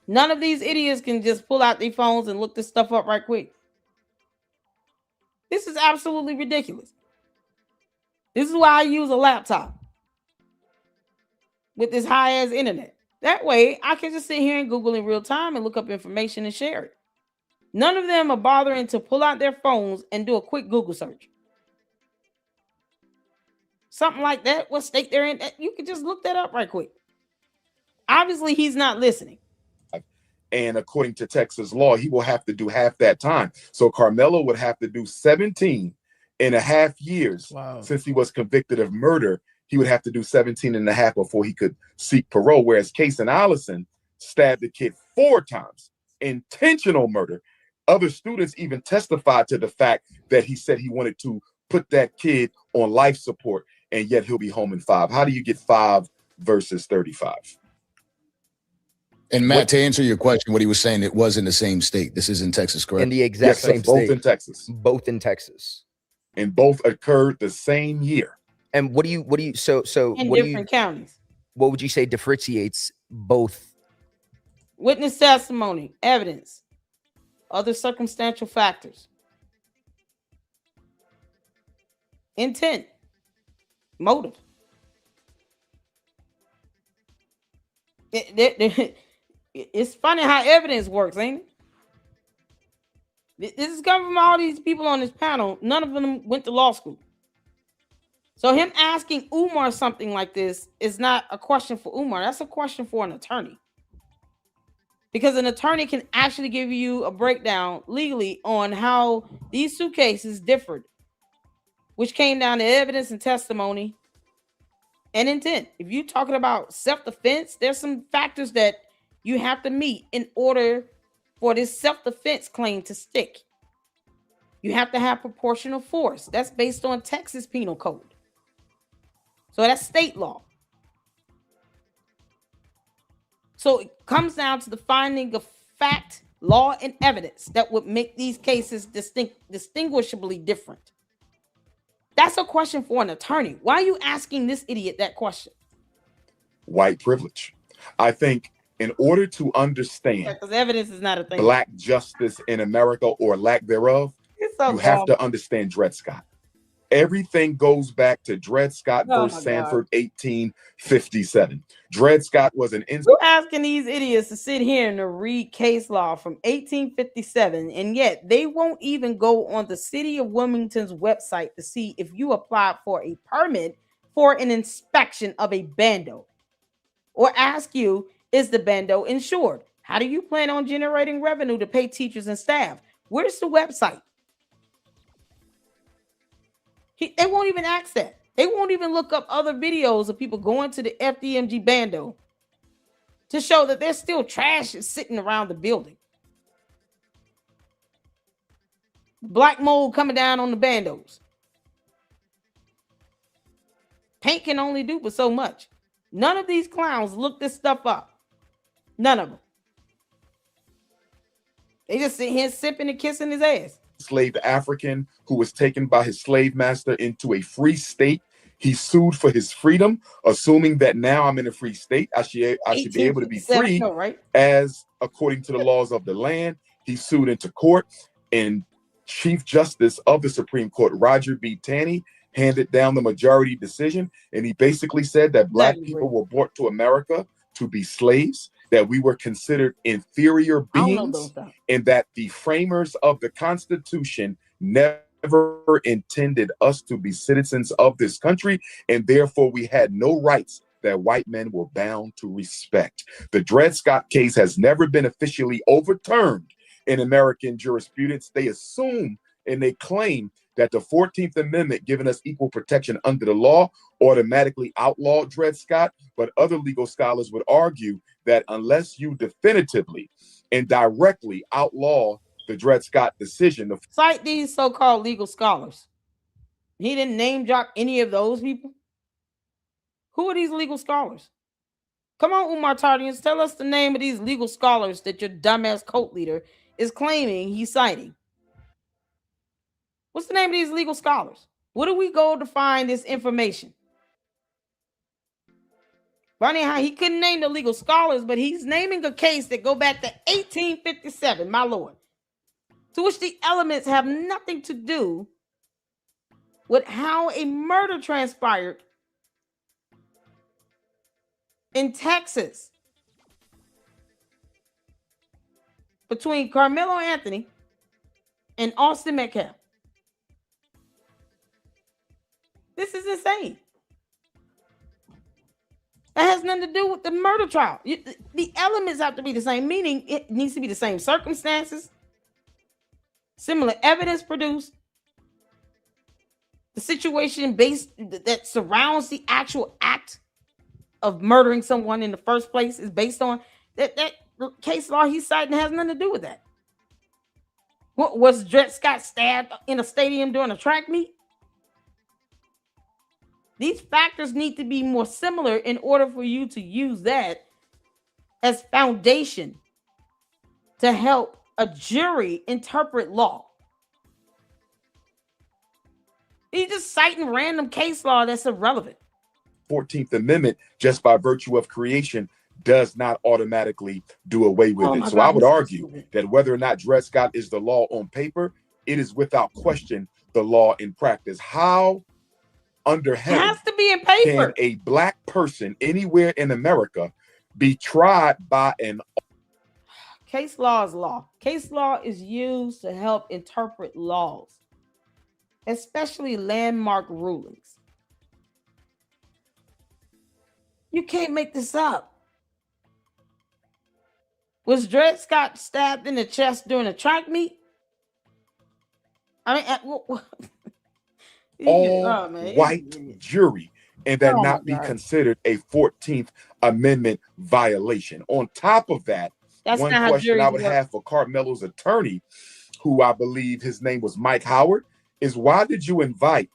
[SPEAKER 1] None of these idiots can just pull out their phones and look this stuff up right quick. This is absolutely ridiculous. This is why I use a laptop with this high-ass internet. That way, I can just sit here and Google in real time and look up information and share it. None of them are bothering to pull out their phones and do a quick Google search. Something like that, what state they're in, you can just look that up right quick. Obviously, he's not listening.
[SPEAKER 3] And according to Texas law, he will have to do half that time. So Karmelo would have to do 17.5 years.
[SPEAKER 2] Wow.
[SPEAKER 3] Since he was convicted of murder. He would have to do 17.5 before he could seek parole. Whereas Case and Allison stabbed the kid 4 times. Intentional murder. Other students even testified to the fact that he said he wanted to put that kid on life support, and yet he'll be home in 5. How do you get 5 versus 35?
[SPEAKER 2] And Matt, to answer your question, what he was saying, it was in the same state. This is in Texas, correct?
[SPEAKER 4] In the exact same
[SPEAKER 3] both
[SPEAKER 4] state.
[SPEAKER 3] in Texas.
[SPEAKER 4] Both in Texas.
[SPEAKER 3] And both occurred the same year.
[SPEAKER 4] And what do you so
[SPEAKER 1] in
[SPEAKER 4] what
[SPEAKER 1] different counties?
[SPEAKER 4] What would you say differentiates both?
[SPEAKER 1] Witness testimony, evidence, other circumstantial factors. intent, motive. It's funny how evidence works, ain't it? This is coming from all these people on this panel. None of them went to law school. So him asking Umar something like this is not a question for Umar. That's a question for an attorney. Because an attorney can actually give you a breakdown legally on how these two cases differed, which came down to evidence and testimony and intent. If you're talking about self-defense, there's some factors that you have to meet in order for this self-defense claim to stick. You have to have proportional force. That's based on Texas Penal Code. So that's state law. So it comes down to the finding of fact, law, and evidence that would make these cases distinguishably different. That's a question for an attorney. Why are you asking this idiot that question?
[SPEAKER 3] White privilege. I think in order to understand
[SPEAKER 1] because evidence is not a thing.
[SPEAKER 3] Black justice in America or lack thereof, you have to understand Dred Scott. Everything goes back to Dred Scott versus Sanford, 1857. Dred Scott was an
[SPEAKER 1] We're asking these idiots to sit here and to read case law from 1857, and yet they won't even go on the city of Wilmington's website to see if you applied for a permit for an inspection of a bando, or ask you, is the bando insured? How do you plan on generating revenue to pay teachers and staff? Where's the website? They won't even ask that. They won't even look up other videos of people going to the FDMG bando to show that there's still trash sitting around the building. Black mold coming down on the bandos. Paint can only do but so much. None of these clowns look this stuff up. None of them. They just sit here sipping and kissing his ass.
[SPEAKER 3] Enslaved African who was taken by his slave master into a free state. He sued for his freedom, assuming that now I'm in a free state. I should be able to be free,
[SPEAKER 1] right?
[SPEAKER 3] As according to the laws of the land. He sued into court, and Chief Justice of the Supreme Court, Roger B. Taney, handed down the majority decision. And he basically said that Black people were brought to America to be slaves, that we were considered inferior beings, and that the framers of the Constitution never intended us to be citizens of this country, and therefore we had no rights that white men were bound to respect. The Dred Scott case has never been officially overturned in American jurisprudence. They assume and they claim that the 14th Amendment, giving us equal protection under the law, automatically outlawed Dred Scott. But other legal scholars would argue that unless you definitively and directly outlaw the Dred Scott decision.
[SPEAKER 1] Cite these so-called legal scholars. He didn't name drop any of those people. Who are these legal scholars? Come on, Umar Tardians, tell us the name of these legal scholars that your dumbass cult leader is claiming he's citing. What's the name of these legal scholars? Where do we go to find this information? Funny how he couldn't name the legal scholars, but he's naming a case that go back to 1857, my lord, to which the elements have nothing to do with how a murder transpired in Texas between Karmelo Anthony and Austin Metcalf. This is insane. That has nothing to do with the murder trial. The elements have to be the same, meaning it needs to be the same circumstances, similar evidence produced, the situation based that surrounds the actual act of murdering someone in the first place is based on that case law he's citing has nothing to do with that. What was Dred Scott stabbed in a stadium during a track meet? These factors need to be more similar in order for you to use that as foundation to help a jury interpret law. He's just citing random case law that's irrelevant.
[SPEAKER 3] 14th Amendment, just by virtue of creation, does not automatically do away with it. So I would argue that whether or not Dred Scott is the law on paper, it is without question the law in practice. How under
[SPEAKER 1] It
[SPEAKER 3] heaven
[SPEAKER 1] has to be in
[SPEAKER 3] can
[SPEAKER 1] paper.
[SPEAKER 3] a black person anywhere in America be tried by an
[SPEAKER 1] Case law is law. Case law is used to help interpret laws, especially landmark rulings. You can't make this up. Was Dred Scott stabbed in the chest during a track meet? I mean,
[SPEAKER 3] all-white jury, and that not be considered a 14th Amendment violation. On top of that, one question I would have for Karmelo's attorney, who I believe his name was Mike Howard, is why did you invite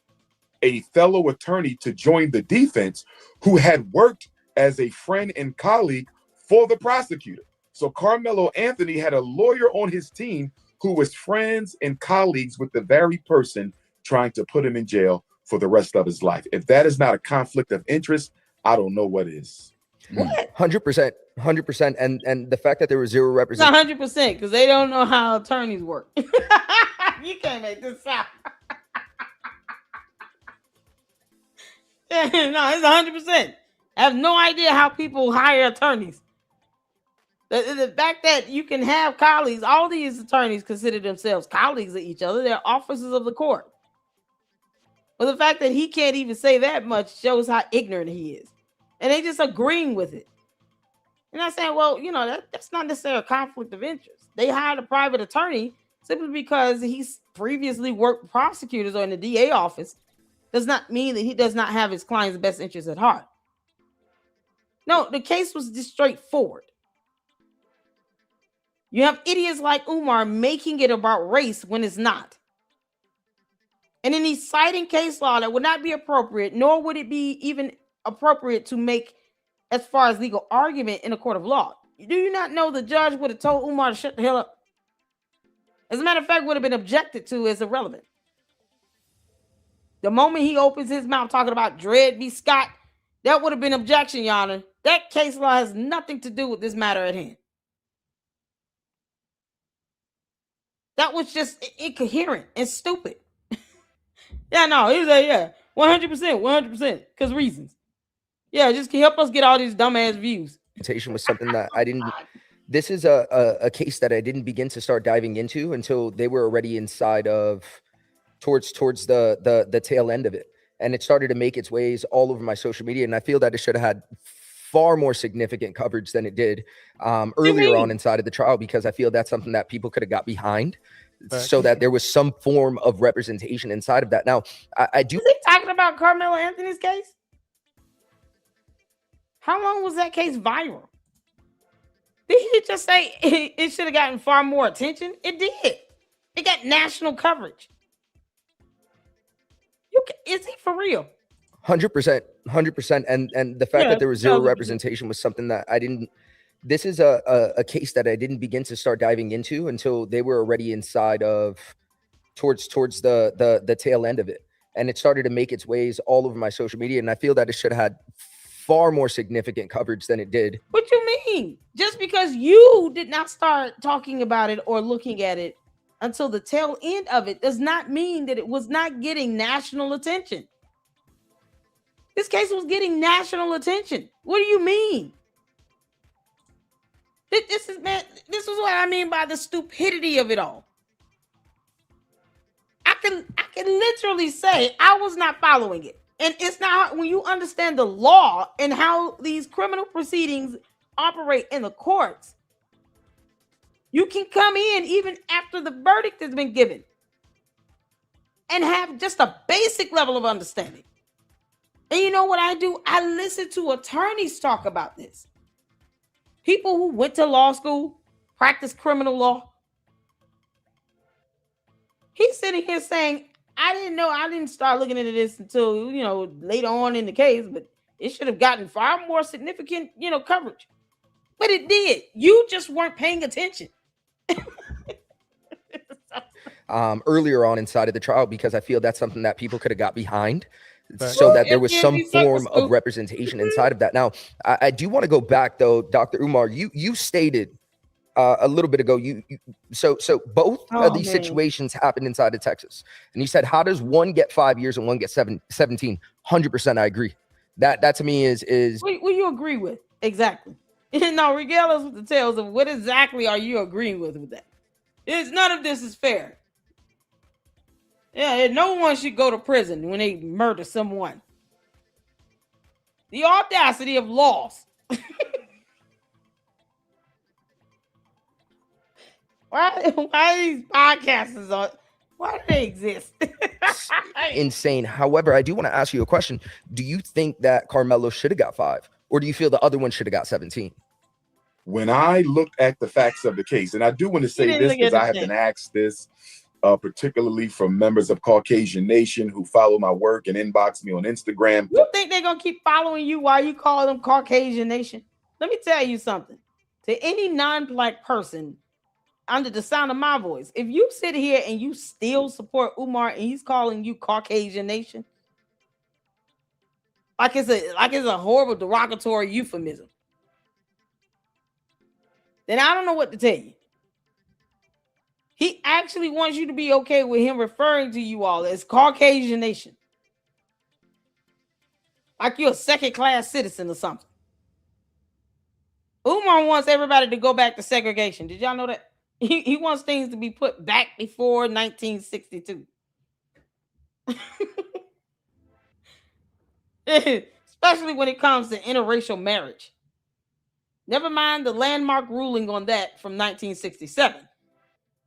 [SPEAKER 3] a fellow attorney to join the defense who had worked as a friend and colleague for the prosecutor? So Karmelo Anthony had a lawyer on his team who was friends and colleagues with the very person trying to put him in jail for the rest of his life. If that is not a conflict of interest, I don't know what is.
[SPEAKER 4] 100%, 100%, and the fact that there was zero representation.
[SPEAKER 1] 100% because they don't know how attorneys work. You can't make this out. No, it's 100%. I have no idea how people hire attorneys. The fact that you can have colleagues, all these attorneys consider themselves colleagues of each other. They're officers of the court. But the fact that he can't even say that much shows how ignorant he is. And they just agreeing with it. And I'm saying, well, you know, that's not necessarily a conflict of interest. They hired a private attorney simply because he's previously worked with prosecutors or in the DA office. Does not mean that he does not have his client's best interest at heart. No, the case was just straightforward. You have idiots like Umar making it about race when it's not. And then he's citing case law that would not be appropriate, nor would it be even appropriate to make as far as legal argument in a court of law. Do you not know the judge would have told Umar to shut the hell up? As a matter of fact, would have been objected to as irrelevant. The moment he opens his mouth talking about Dred B. Scott, that would have been objection, Your Honor. That case law has nothing to do with this matter at hand. That was just incoherent and stupid. Yeah, no, he was like, yeah, 100%, 100%, because reasons. Yeah, just can help us get all these dumbass views.
[SPEAKER 4] Was something that I didn't. This is a case that I didn't begin to start diving into until they were already inside of towards the tail end of it, and it started to make its ways all over my social media. And I feel that it should have had far more significant coverage than it did earlier on inside of the trial, because I feel that's something that people could have got behind, so that there was some form of representation inside of that. Now, I do.
[SPEAKER 1] Is he talking about Karmelo Anthony's case? How long was that case viral? Did he just say it should have gotten far more attention? It did. It got national coverage. Is he for real?
[SPEAKER 4] 100%, 100%, and the fact that there was zero representation was something that I didn't. This is a case that I didn't begin to start diving into until they were already inside of towards the tail end of it, and it started to make its ways all over my social media. And I feel that it should have had far more significant coverage than it did.
[SPEAKER 1] What you mean? Just because you did not start talking about it or looking at it until the tail end of it does not mean that it was not getting national attention. This case was getting national attention. What do you mean? This is what I mean by the stupidity of it all. I can literally say I was not following it. And it's not when you understand the law and how these criminal proceedings operate in the courts. You can come in even after the verdict has been given and have just a basic level of understanding. And you know what I do? I listen to attorneys talk about this. People who went to law school, practice criminal law. He's sitting here saying, I didn't know, I didn't start looking into this until, later on in the case, but it should have gotten far more significant, coverage. But it did. You just weren't paying attention.
[SPEAKER 4] Earlier on inside of the trial, because I feel that's something that people could have got behind, so that there was some form of representation inside of that. Now, I do want to go back though, Dr. Umar. You stated a little bit ago. So both of these situations happened inside of Texas, and you said, how does one get 5 years and one get 17? 100%, I agree. That to me is
[SPEAKER 1] what you agree with exactly. No, regale us with the details of what exactly are you agreeing with that. It's none of this is fair. Yeah, no one should go to prison when they murder someone. The audacity of laws. Why these podcasts on? Why do they exist?
[SPEAKER 4] Insane. However, I do want to ask you a question. Do you think that Karmelo should have got 5, or do you feel the other one should have got 17?
[SPEAKER 3] When I looked at the facts of the case, and I do want to say this because I have been asked this, particularly from members of Caucasian Nation who follow my work and inbox me on Instagram.
[SPEAKER 1] You think they're gonna keep following you while you call them Caucasian Nation? Let me tell you something. To any non-black person under the sound of my voice, if you sit here and you still support Umar and he's calling you Caucasian Nation, like it's a horrible derogatory euphemism, then I don't know what to tell you. He actually wants you to be okay with him referring to you all as Caucasian Nation, like you're a second-class citizen or something. Umar wants everybody to go back to segregation. Did y'all know that? He wants things to be put back before 1962. Especially when it comes to interracial marriage. Never mind the landmark ruling on that from 1967.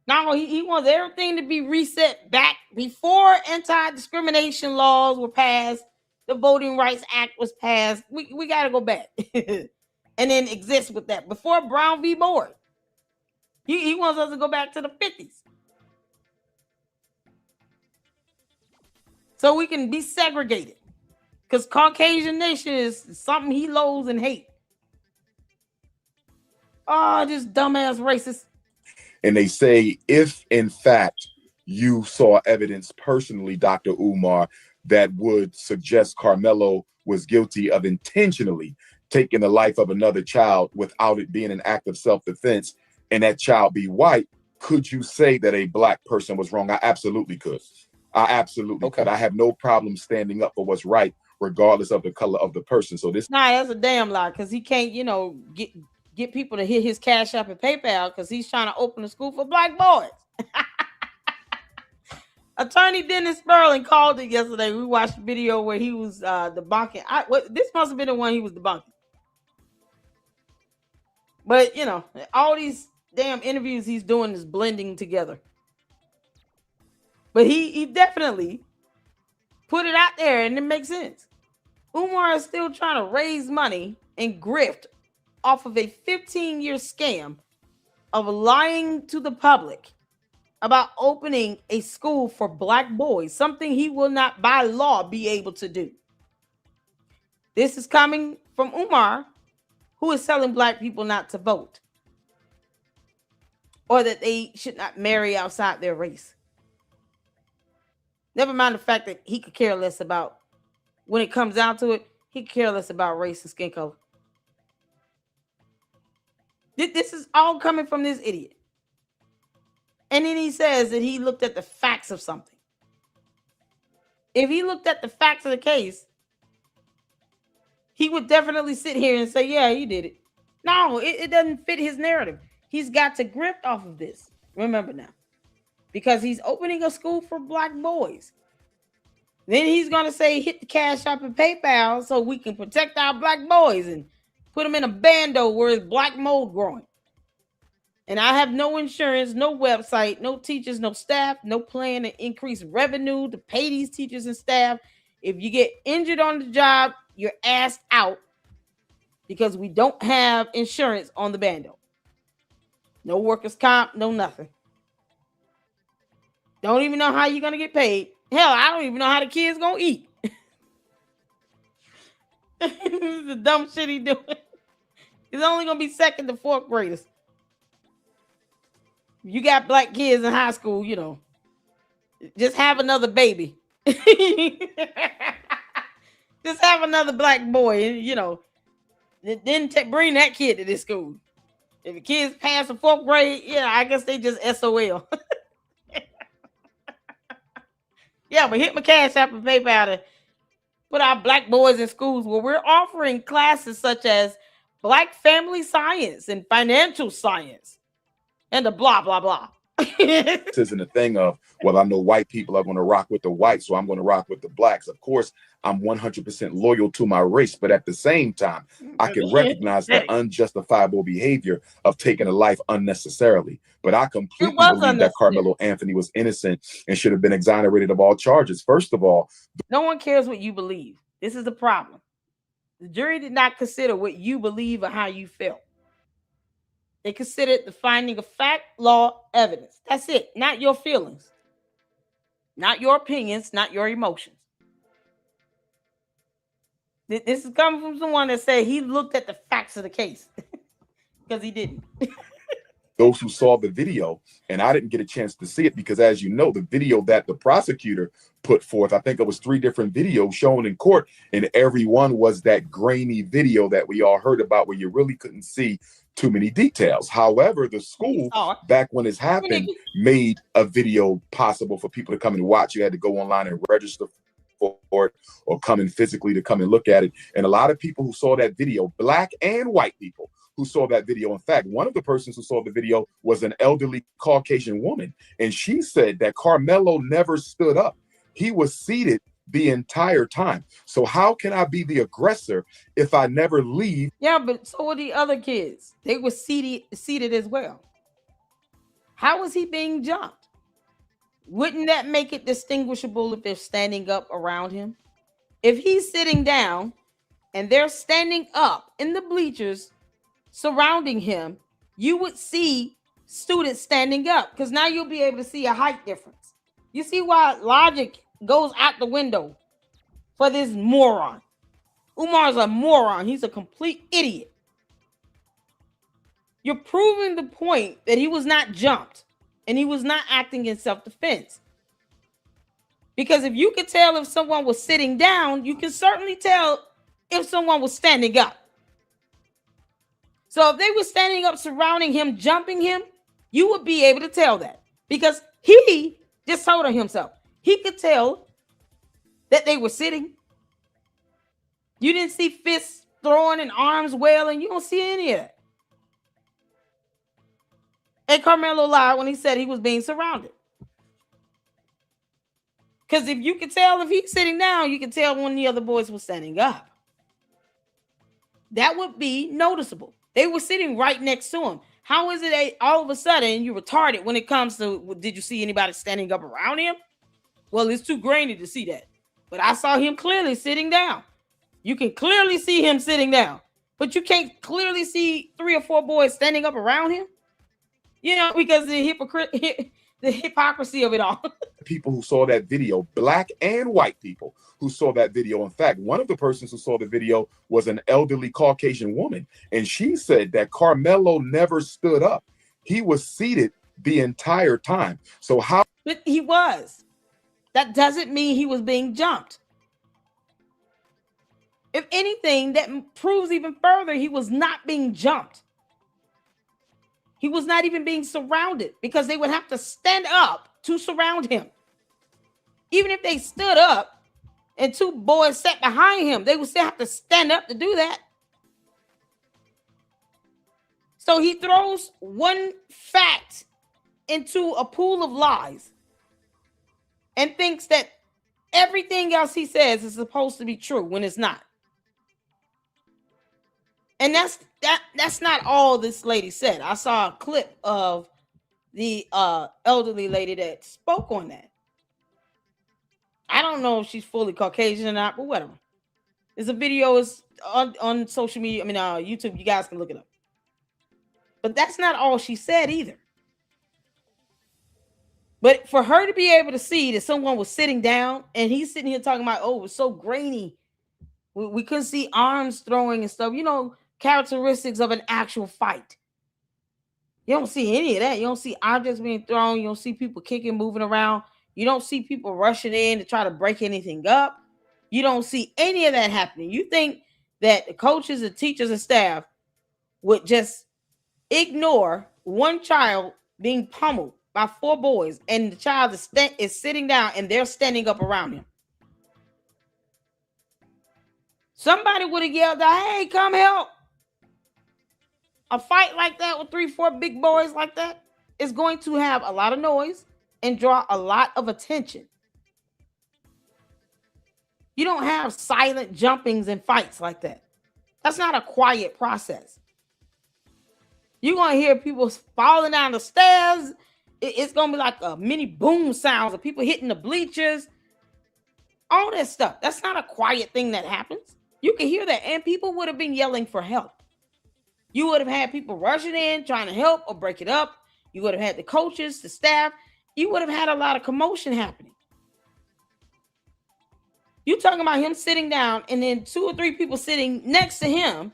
[SPEAKER 1] Now he wants everything to be reset back before anti-discrimination laws were passed, the Voting Rights Act was passed. We got to go back and then exist with that before Brown v. Board. He wants us to go back to the 50s. So we can be segregated. Because Caucasian Nation is something he loathes and hates. Oh, just dumbass racist.
[SPEAKER 3] And they say, if in fact you saw evidence personally, Dr. Umar, that would suggest Karmelo was guilty of intentionally taking the life of another child without it being an act of self-defense, and that child be white, could you say that a black person was wrong? I absolutely could. I absolutely could. I have no problem standing up for what's right, regardless of the color of the person. So this,
[SPEAKER 1] that's a damn lie, because he can't, get people to hit his Cash App and PayPal because he's trying to open a school for black boys. Attorney Dennis Sperling called it yesterday. We watched a video where he was debunking. This must have been the one he was debunking. But, all these damn interviews he's doing is blending together. But he definitely put it out there, and it makes sense. Umar is still trying to raise money and grift off of a 15-year scam of lying to the public about opening a school for black boys, something he will not by law be able to do. This is coming from Umar, who is telling black people not to vote or that they should not marry outside their race. Never mind the fact that he could care less about, when it comes down to it, he could care less about race and skin color. This is all coming from this idiot. And then he says that he looked at the facts of something. If he looked at the facts of the case, he would definitely sit here and say, yeah, he did it. No, it doesn't fit his narrative. He's got to grift off of this. Remember now. Because he's opening a school for black boys. Then he's going to say, hit the Cash App and PayPal so we can protect our black boys and put them in a bando where it's black mold growing. And I have no insurance, no website, no teachers, no staff, no plan to increase revenue to pay these teachers and staff. If you get injured on the job, you're asked out because we don't have insurance on the bando. No workers' comp, no nothing. Don't even know how you're going to get paid. Hell, I don't even know how the kids going to eat. This is the dumb shit he doing. He's only going to be second to fourth graders. You got black kids in high school, just have another baby. Just have another black boy, then bring that kid to this school. If the kids pass the 4th grade, I guess they just SOL. Yeah, but hit my Cash App and PayPal to put our black boys in schools where we're offering classes such as Black family science and financial science and the blah, blah, blah.
[SPEAKER 3] This isn't a thing of, well, I know white people are going to rock with the whites, so I'm going to rock with the blacks. Of course, I'm 100% loyal to my race, but at the same time, I can recognize the unjustifiable behavior of taking a life unnecessarily. But I completely believe that Karmelo Anthony was innocent and should have been exonerated of all charges. First of all,
[SPEAKER 1] no one cares what you believe. This is the problem. The jury did not consider what you believe or how you felt. They considered the finding of fact, law, evidence. That's it. Not your feelings, not your opinions, not your emotions. This is coming from someone that said he looked at the facts of the case because he didn't.
[SPEAKER 3] Those who saw the video, and I didn't get a chance to see it because, as you know, the video that the prosecutor put forth, I think it was 3 different videos shown in court, and every one was that grainy video that we all heard about where you really couldn't see too many details. However, the school, back when this happened, made a video possible for people to come and watch. You had to go online and register for it or come in physically to come and look at it. And a lot of people who saw that video, black and white people who saw that video. In fact, one of the persons who saw the video was an elderly Caucasian woman. And she said that Karmelo never stood up. He was seated the entire time. So how can I be the aggressor if I never leave?
[SPEAKER 1] Yeah, but so were the other kids. They were seated as well. How was he being jumped? Wouldn't that make it distinguishable if they're standing up around him? If he's sitting down and they're standing up in the bleachers surrounding him, you would see students standing up because now you'll be able to see a height difference. You see why logic goes out the window for this moron. Umar's a moron. He's a complete idiot. You're proving the point that he was not jumped and he was not acting in self-defense. Because if you could tell if someone was sitting down, you can certainly tell if someone was standing up. So if they were standing up, surrounding him, jumping him, you would be able to tell that because he just told on himself. He could tell that they were sitting. You didn't see fists throwing and arms wailing. You don't see any of that. And Karmelo lied when he said he was being surrounded. Because if you could tell if he's sitting down, you can tell when the other boys were standing up. That would be noticeable. They were sitting right next to him. How is it that all of a sudden you retarded when it comes to, did you see anybody standing up around him? Well, it's too grainy to see that. But I saw him clearly sitting down. You can clearly see him sitting down. But you can't clearly see 3 or 4 boys standing up around him. You know, because the hypocrisy of it all.
[SPEAKER 3] People who saw that video, black and white people who saw that video. In fact, one of the persons who saw the video was an elderly Caucasian woman. And she said that Karmelo never stood up. He was seated the entire time. So how?
[SPEAKER 1] But he was. That doesn't mean he was being jumped. If anything, that proves even further he was not being jumped. He was not even being surrounded because they would have to stand up to surround him. Even if they stood up and 2 boys sat behind him, they would still have to stand up to do that. So he throws one fact into a pool of lies and thinks that everything else he says is supposed to be true when it's not. And that's not all this lady said. I saw a clip of the elderly lady that spoke on that. I don't know if she's fully Caucasian or not, but whatever. There's a video is on social media. I mean, YouTube. You guys can look it up. But that's not all she said either. But for her to be able to see that someone was sitting down and he's sitting here talking about, oh, it was so grainy. We couldn't see arms throwing and stuff. You know, characteristics of an actual fight. You don't see any of that. You don't see objects being thrown. You don't see people kicking, moving around. You don't see people rushing in to try to break anything up. You don't see any of that happening. You think that the coaches and teachers and staff would just ignore one child being pummeled by 4 boys, and the child is sitting down and they're standing up around him. Somebody would have yelled out, "Hey, come help." A fight like that with 3, 4 big boys like that is going to have a lot of noise and draw a lot of attention. You don't have silent jumpings and fights like that. That's not a quiet process. You're going to hear people falling down the stairs. It's going to be like a mini boom sounds of people hitting the bleachers. All that stuff. That's not a quiet thing that happens. You can hear that. And people would have been yelling for help. You would have had people rushing in, trying to help or break it up. You would have had the coaches, the staff. You would have had a lot of commotion happening. You talking about him sitting down and then 2 or 3 people sitting next to him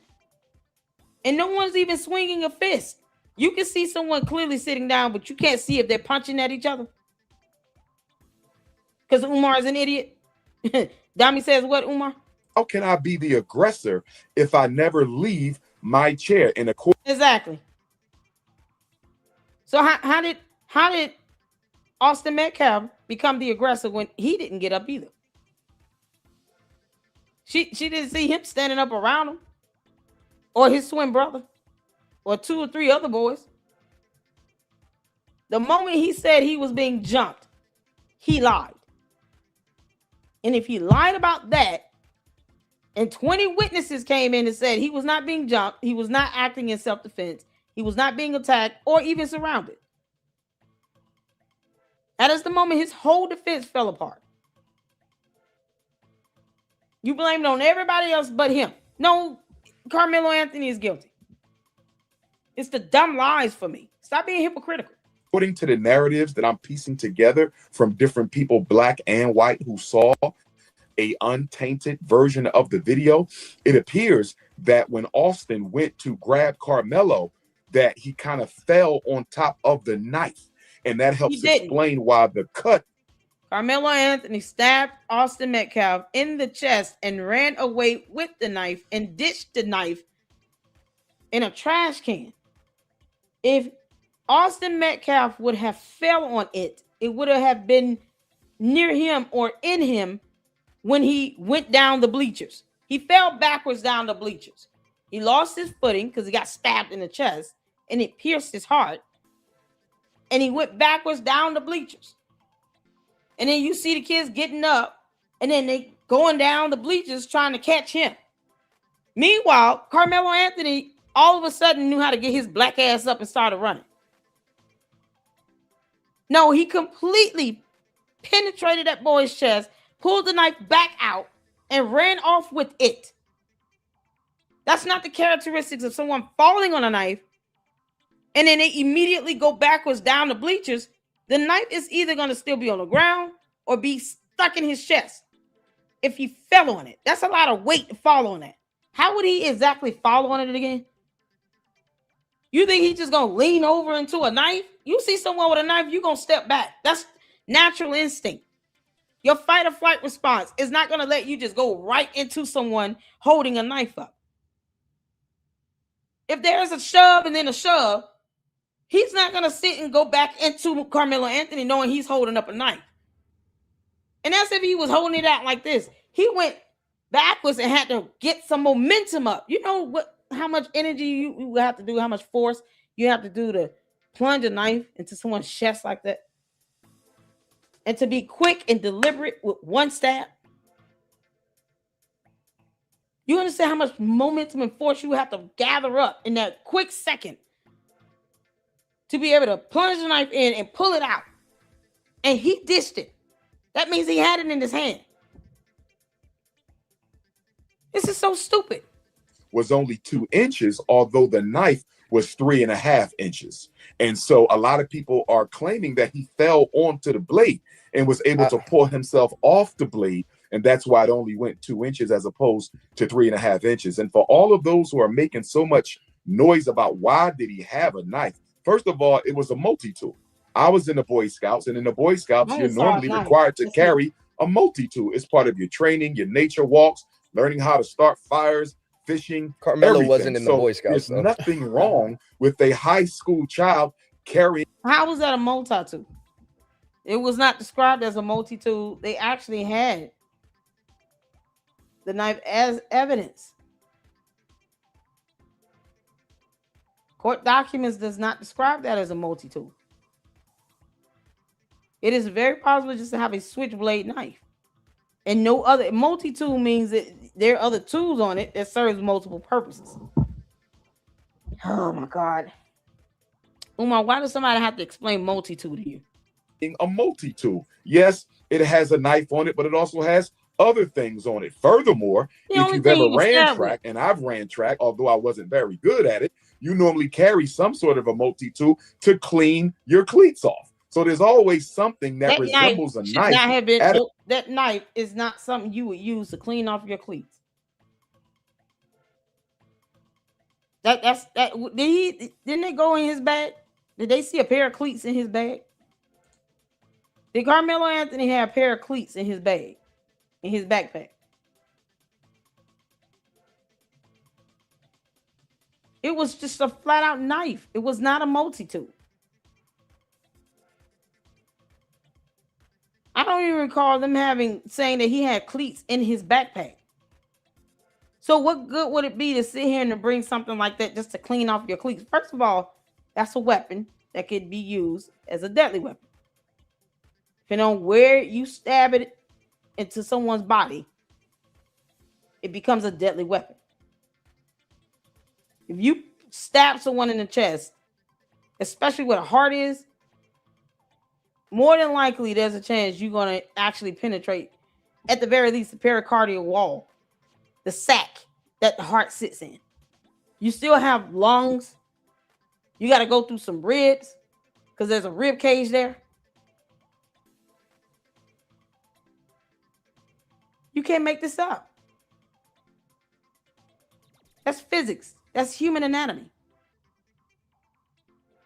[SPEAKER 1] and no one's even swinging a fist. You can see someone clearly sitting down, but you can't see if they're punching at each other. Because Umar is an idiot. Dami says what, Umar?
[SPEAKER 3] How can I be the aggressor if I never leave my chair? In accordance,
[SPEAKER 1] exactly. So how did Austin Metcalf become the aggressor when he didn't get up either? She didn't see him standing up around him, or his twin brother, or 2 or 3 other boys. The moment he said he was being jumped, he lied. And if he lied about that, and 20 witnesses came in and said he was not being jumped, he was not acting in self-defense, he was not being attacked or even surrounded. That is the moment his whole defense fell apart. You blamed on everybody else but him. No, Karmelo Anthony is guilty. It's the dumb lies for me. Stop being hypocritical.
[SPEAKER 3] According to the narratives that I'm piecing together from different people, black and white, who saw a untainted version of the video, it appears that when Austin went to grab Karmelo, that he kind of fell on top of the knife. And that helps explain why the cut.
[SPEAKER 1] Karmelo Anthony stabbed Austin Metcalf in the chest and ran away with the knife and ditched the knife in a trash can. If Austin Metcalf would have fell on it, it would have been near him or in him when he went down the bleachers. He fell backwards down the bleachers. He lost his footing because he got stabbed in the chest and it pierced his heart. And he went backwards down the bleachers. And then you see the kids getting up and then they going down the bleachers trying to catch him. Meanwhile, Karmelo Anthony all of a sudden knew how to get his black ass up and started running. No, he completely penetrated that boy's chest, pulled the knife back out, and ran off with it. That's not the characteristics of someone falling on a knife and then they immediately go backwards down the bleachers. The knife is either going to still be on the ground or be stuck in his chest if he fell on it. That's a lot of weight to fall on that. How would he exactly fall on it again? You think he's just going to lean over into a knife? You see someone with a knife, you're going to step back. That's natural instinct. Your fight or flight response is not going to let you just go right into someone holding a knife up. If there's a shove and then a shove, he's not going to sit and go back into Karmelo Anthony knowing he's holding up a knife. And that's if he was holding it out like this. He went backwards and had to get some momentum up. You know how much energy you have to do, how much force you have to do to plunge a knife into someone's chest like that? And to be quick and deliberate with one stab? You understand how much momentum and force you have to gather up in that quick second to be able to plunge the knife in and pull it out? And he dished it. That means he had it in his hand. This is so stupid.
[SPEAKER 3] Was only 2 inches, although the knife was 3.5 inches. And so a lot of people are claiming that he fell onto the blade and was able to pull himself off the blade. And that's why it only went 2 inches as opposed to 3.5 inches. And for all of those who are making so much noise about why did he have a knife, first of all, it was a multi-tool. I was in the Boy Scouts, and in the Boy Scouts, you're normally required to carry a multi-tool. It's part of your training, your nature walks, learning how to start fires, fishing.
[SPEAKER 4] Karmelo
[SPEAKER 3] everything.
[SPEAKER 4] wasn't in the Boy Scouts.
[SPEAKER 3] There's nothing wrong with a high school child carrying.
[SPEAKER 1] How was that a multi-tool? It was not described as a multi-tool. They actually had the knife as evidence. Court documents does not describe that as a multi-tool. It is very possible just to have a switchblade knife. And no other multi-tool means that there are other tools on it that serves multiple purposes. Oh my God. Umar, why does somebody have to explain multi-tool to you?
[SPEAKER 3] A multi-tool. Yes, it has a knife on it, but it also has other things on it. Furthermore, if you've ever ran track, and I've ran track, although I wasn't very good at it, you normally carry some sort of a multi-tool to clean your cleats off. So there's always something that resembles a knife.
[SPEAKER 1] Not have been, that knife is not something you would use to clean off your cleats. Didn't they go in his bag? Did they see a pair of cleats in his bag? Did Carmelo Anthony have a pair of cleats in his bag, in his backpack? It was just a flat out knife. It was not a multi-tool. I don't even recall them saying that he had cleats in his backpack. So what good would it be to sit here and to bring something like that just to clean off your cleats? First of all, that's a weapon that could be used as a deadly weapon. Depending on where you stab it into someone's body, it becomes a deadly weapon. If you stab someone in the chest, especially where the heart is, more than likely there's a chance you're going to actually penetrate, at the very least, the pericardial wall, the sac that the heart sits in. You still have lungs. You got to go through some ribs because there's a rib cage there. You can't make this up. That's physics. That's human anatomy.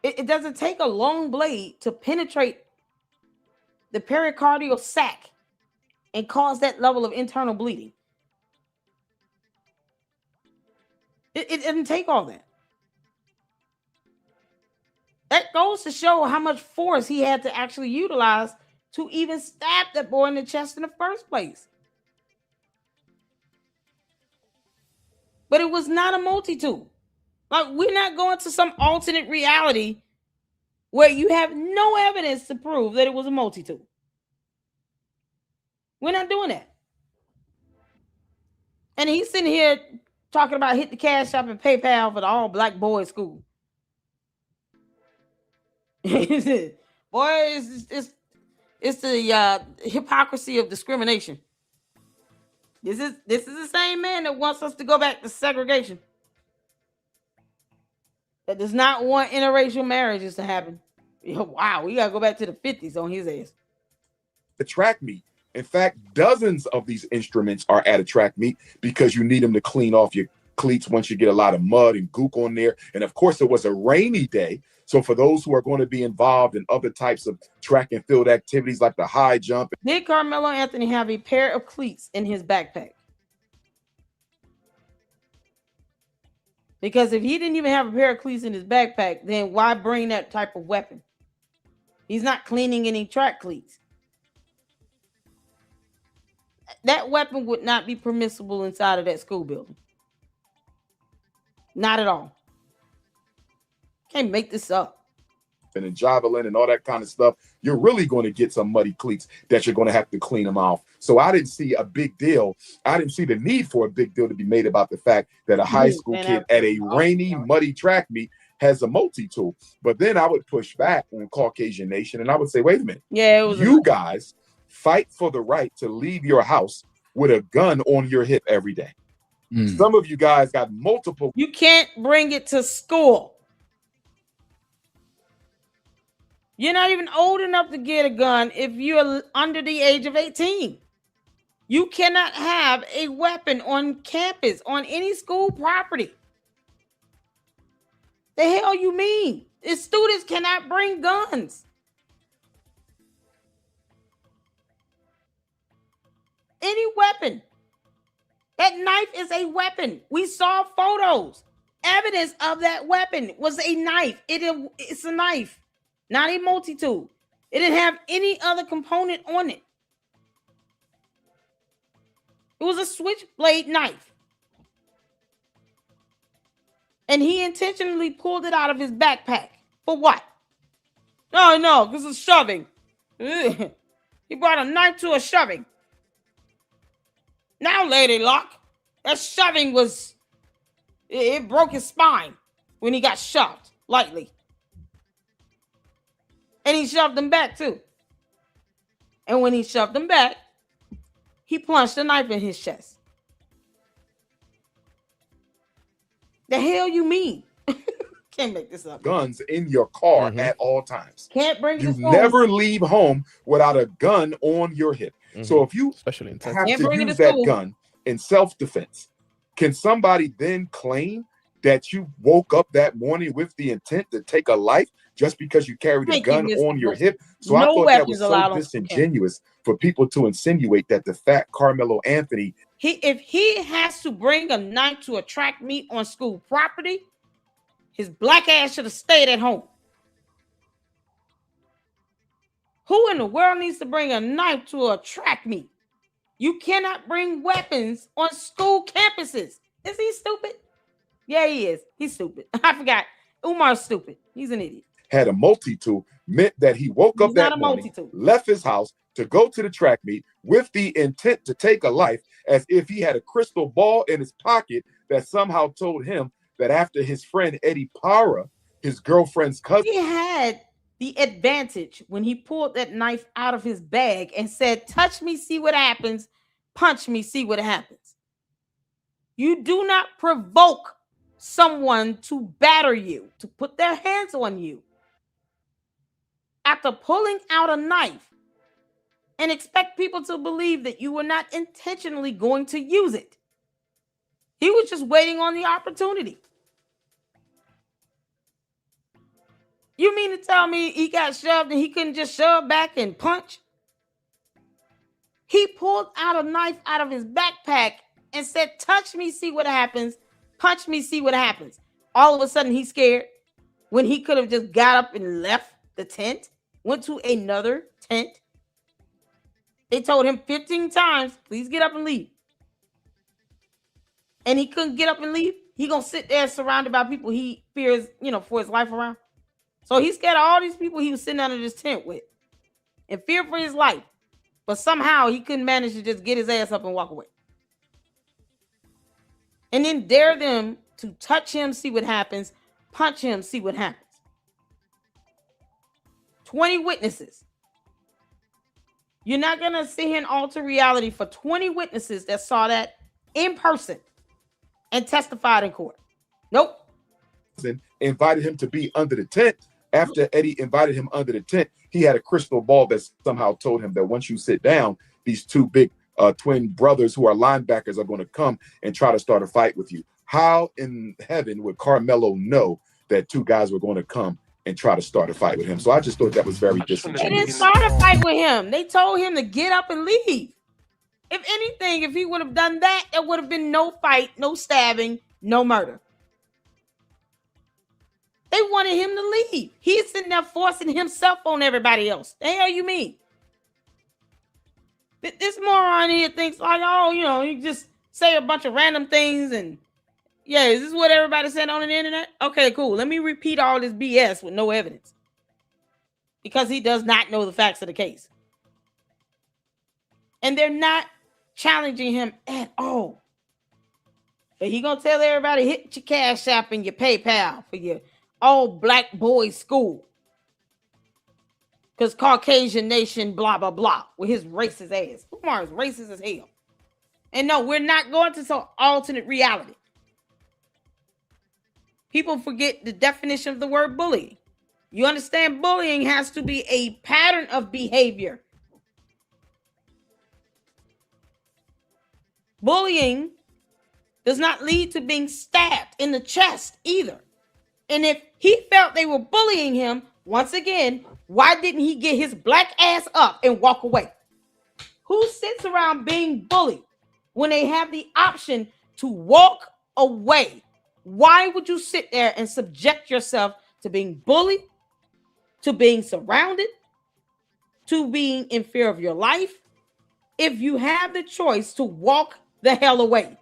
[SPEAKER 1] It doesn't take a long blade to penetrate the pericardial sac and cause that level of internal bleeding. It didn't take all that. That goes to show how much force he had to actually utilize to even stab that boy in the chest in the first place. But it was not a multi-tool. Like, we're not going to some alternate reality where you have no evidence to prove that it was a multi-tool. We're not doing that. And he's sitting here talking about hit the cash app and PayPal for the all black boys school. Boy, it's the hypocrisy of discrimination. This is the same man that wants us to go back to segregation. That does not want interracial marriages to happen. Wow, we gotta go back to the 50s on his ass.
[SPEAKER 3] The track meet. In fact, dozens of these instruments are at a track meet because you need them to clean off your cleats once you get a lot of mud and gook on there. And of course, it was a rainy day. So for those who are going to be involved in other types of track and field activities like the high jump.
[SPEAKER 1] Did Carmelo Anthony have a pair of cleats in his backpack? Because if he didn't even have a pair of cleats in his backpack, then why bring that type of weapon? He's not cleaning any track cleats. That weapon would not be permissible inside of that school building. Not at all. Can't make this up.
[SPEAKER 3] And in javelin and all that kind of stuff, you're really going to get some muddy cleats that you're going to have to clean them off. So I didn't see a big deal. I didn't see the need for a big deal to be made about the fact that a high school kid at a rainy, muddy track meet has a multi-tool. But then I would push back on Caucasian Nation and I would say, wait a minute.
[SPEAKER 1] Yeah, it was
[SPEAKER 3] you guys fight for the right to leave your house with a gun on your hip every day. Some of you guys got multiple.
[SPEAKER 1] You can't bring it to school. You're not even old enough to get a gun if you're under the age of 18. You cannot have a weapon on campus, on any school property. The hell you mean? The students cannot bring guns. Any weapon That knife is a weapon. We saw photos. Evidence of that weapon was a knife. It's a knife, not a multi-tool. It didn't have any other component on it. It was a switchblade knife. And he intentionally pulled it out of his backpack. For what? Oh, no, this is shoving. Ugh. He brought a knife to a shoving. Now, Lady Luck, that shoving was... It broke his spine when he got shoved lightly. And he shoved him back, too. And when he shoved him back, he plunged a knife in his chest. The hell you mean? Can't make this up.
[SPEAKER 3] Guns in your car at all times.
[SPEAKER 1] Can't bring
[SPEAKER 3] You never leave home without a gun on your hip. So if you have to use that gun in self-defense, can somebody then claim that you woke up that morning with the intent to take a life just because you carried a gun on your hip? So I thought that was so disingenuous for people to insinuate that the fat Carmelo Anthony...
[SPEAKER 1] If he has to bring a knife to a track meet on school property, his black ass should have stayed at home. Who in the world needs to bring a knife to a track meet? You cannot bring weapons on school campuses. Is he stupid? Yeah, he is. He's stupid. I forgot. Umar's stupid. He's an idiot.
[SPEAKER 3] Had a multi-tool meant that he woke up that morning, left his house to go to the track meet with the intent to take a life, as if he had a crystal ball in his pocket that somehow told him that after his friend Eddie Para, his girlfriend's cousin...
[SPEAKER 1] He had the advantage when he pulled that knife out of his bag and said, touch me, see what happens. Punch me, see what happens. You do not provoke someone to batter you, to put their hands on you after pulling out a knife and expect people to believe that you were not intentionally going to use it. He was just waiting on the opportunity. You mean to tell me he got shoved and he couldn't just shove back and punch? He pulled out a knife out of his backpack and said, touch me, see what happens. Punch me, see what happens. All of a sudden, he's scared when he could have just got up and left the tent, went to another tent. They told him 15 times, please get up and leave. And he couldn't get up and leave. He gonna sit there surrounded by people he fears, for his life around. So he's scared of all these people he was sitting under this tent with and fear for his life. But somehow he couldn't manage to just get his ass up and walk away. And then dare them to touch him, see what happens. Punch him, see what happens. 20 witnesses. You're not going to sit here and alter reality for 20 witnesses that saw that in person and testified in court. Nope.
[SPEAKER 3] Invited him to be under the tent. After Eddie invited him under the tent, he had a crystal ball that somehow told him that once you sit down, these two big twin brothers who are linebackers are going to come and try to start a fight with you. How in heaven would Carmelo know that two guys were going to come and try to start a fight with him? So I just thought that was very disingenuous.
[SPEAKER 1] They didn't start a fight with him. They told him to get up and leave. If anything, if he would have done that, there would have been no fight, no stabbing, no murder. They wanted him to leave. He's sitting there forcing himself on everybody else. The hell you mean? This moron here thinks like, oh, you just say a bunch of random things and yeah, is this what everybody said on the internet? Okay, cool. Let me repeat all this BS with no evidence. Because he does not know the facts of the case. And they're not challenging him at all. But he gonna tell everybody, hit your Cash App and your PayPal for your all black boys school. Because Caucasian nation, blah, blah, blah, with his racist ass. Umar is racist as hell. And no, we're not going to some alternate reality. People forget the definition of the word bullying. You understand bullying has to be a pattern of behavior. Bullying does not lead to being stabbed in the chest either. And if he felt they were bullying him, once again, why didn't he get his black ass up and walk away? Who sits around being bullied when they have the option to walk away? Why would you sit there and subject yourself to being bullied, to being surrounded, to being in fear of your life, if you have the choice to walk the hell away?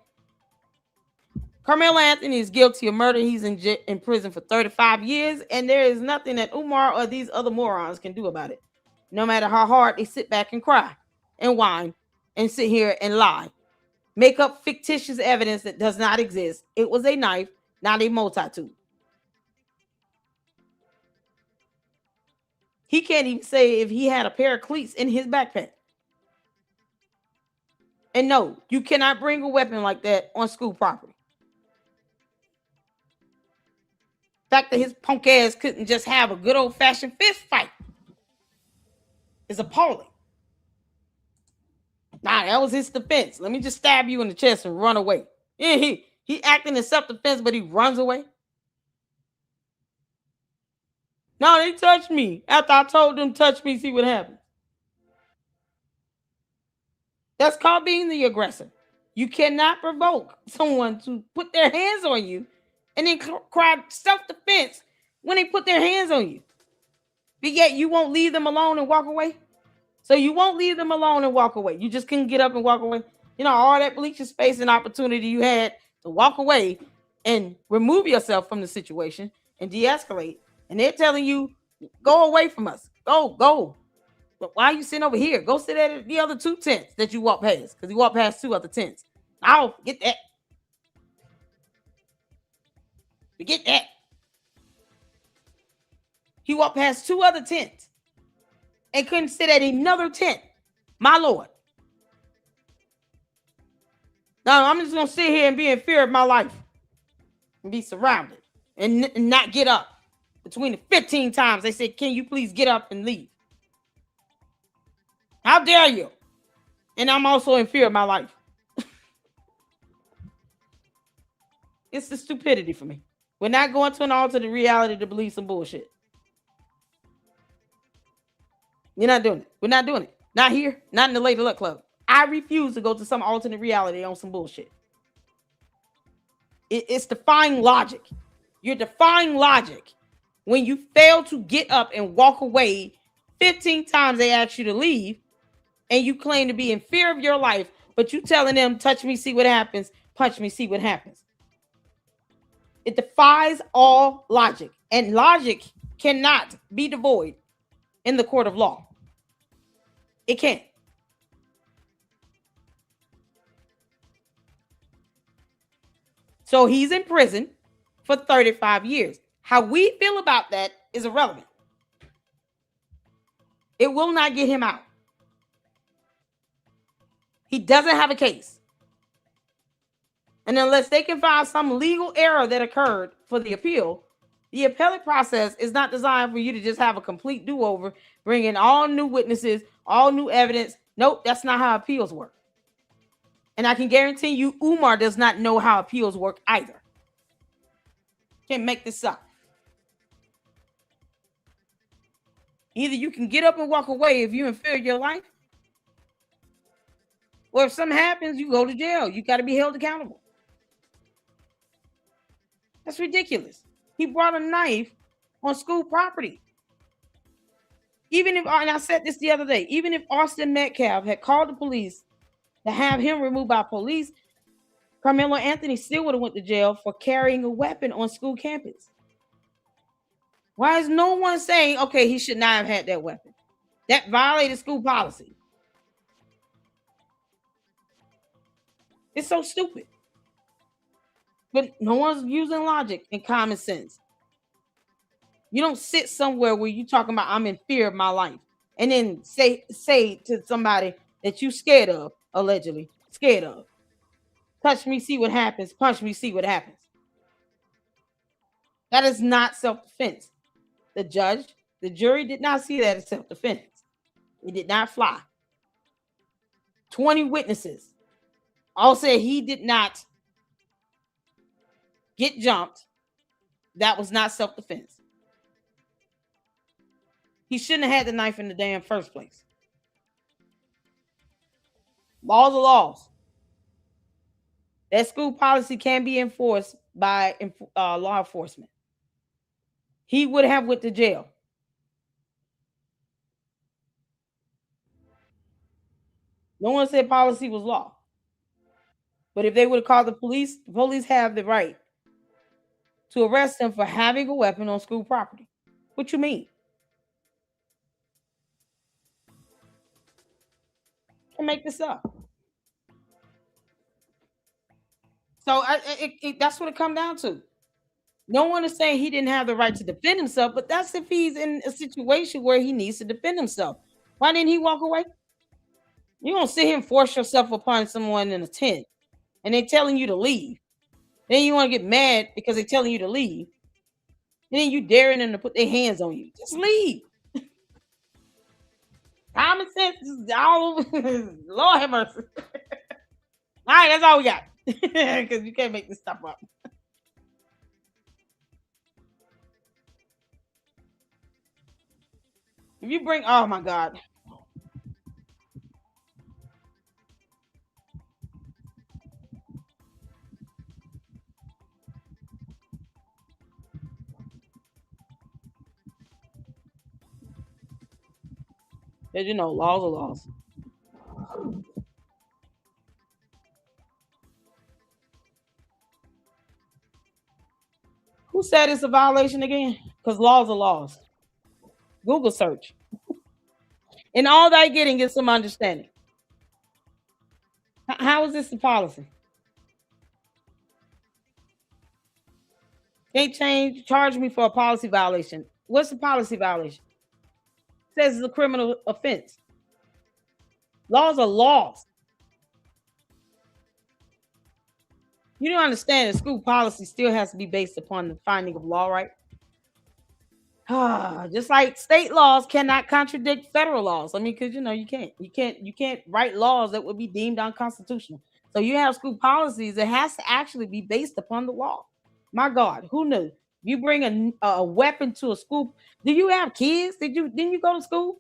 [SPEAKER 1] Karmelo Anthony is guilty of murder. He's in prison for 35 years, and there is nothing that Umar or these other morons can do about it. No matter how hard they sit back and cry and whine and sit here and lie. Make up fictitious evidence that does not exist. It was a knife, not a multi-tool. He can't even say if he had a pair of cleats in his backpack. And no, you cannot bring a weapon like that on school property. The fact that his punk ass couldn't just have a good old-fashioned fist fight is appalling. Nah, that was his defense. Let me just stab you in the chest and run away. Yeah, he acting in self-defense, but he runs away. No, they touched me. After I told them, touch me, see what happens. That's called being the aggressor. You cannot provoke someone to put their hands on you and then cry self-defense when they put their hands on you. But yet you won't leave them alone and walk away. So you won't leave them alone and walk away. You just couldn't get up and walk away. You know, all that bleaching space and opportunity you had to walk away and remove yourself from the situation and de-escalate. And they're telling you, go away from us. Go. But why are you sitting over here? Go sit at the other two tents that you walk past. Because you walk past two other tents. I'll get that. Forget that. He walked past two other tents and couldn't sit at another tent. My Lord. Now I'm just going to sit here and be in fear of my life and be surrounded and not get up. Between the 15 times they said, can you please get up and leave? How dare you? And I'm also in fear of my life. It's the stupidity for me. We're not going to an alternate reality to believe some bullshit. You're not doing it. We're not doing it. Not here. Not in the Lady Luck Club. I refuse to go to some alternate reality on some bullshit. It's defying logic. You're defying logic when you fail to get up and walk away 15 times they ask you to leave and you claim to be in fear of your life, but you telling them, touch me, see what happens, punch me, see what happens. It defies all logic, and logic cannot be devoid in the court of law. It can't. So he's in prison for 35 years. How we feel about that is irrelevant. It will not get him out. He doesn't have a case. And unless they can find some legal error that occurred for the appeal, the appellate process is not designed for you to just have a complete do-over, bring in all new witnesses, all new evidence. Nope, that's not how appeals work. And I can guarantee you, Umar does not know how appeals work either. Can't make this up. Either you can get up and walk away if you're in fear of your life, or if something happens, you go to jail. You got to be held accountable. That's ridiculous. He brought a knife on school property. Even if, and I said this the other day, even if Austin Metcalf had called the police to have him removed by police, Karmelo Anthony still would have went to jail for carrying a weapon on school campus. Why is no one saying, okay, he should not have had that weapon? That violated school policy. It's so stupid. But no one's using logic and common sense. You don't sit somewhere where you're talking about, I'm in fear of my life, and then say to somebody that you scared of, allegedly scared of, touch me, see what happens, punch me, see what happens. That is not self-defense. The judge, the jury did not see that as self-defense. It did not fly. 20 witnesses all said he did not get jumped. That was not self-defense. He shouldn't have had the knife in the damn first place. Laws are laws. that school policy can be enforced by law enforcement. He would have went to jail. No one said policy was law. But if they would have called the police have the right to arrest him for having a weapon on school property. What you mean? Can't make this up. So that's what it comes down to. No one is saying he didn't have the right to defend himself, but that's if he's in a situation where he needs to defend himself. Why didn't he walk away? You don't sit here and force yourself upon someone in a tent and they're telling you to leave. Then you want to get mad because they're telling you to leave. And then you daring them to put their hands on you. Just leave. Common sense is all over. Lord have mercy. All right, that's all we got. Because you can't make this stuff up. If you bring, oh my God. Because you know, laws are laws. Who said it's a violation again? Because laws are laws. Google search. And all they're getting is some understanding. How is this a policy? They charge me for a policy violation. What's the policy violation? It says it's a criminal offense. Laws are laws. You don't understand that school policy still has to be based upon the finding of law, right? Just like state laws cannot contradict federal laws. I mean, because you can't write laws that would be deemed unconstitutional. So you have school policies that has to actually be based upon the law. My God, who knew? You bring a weapon to a school. Do you have kids? Didn't you go to school?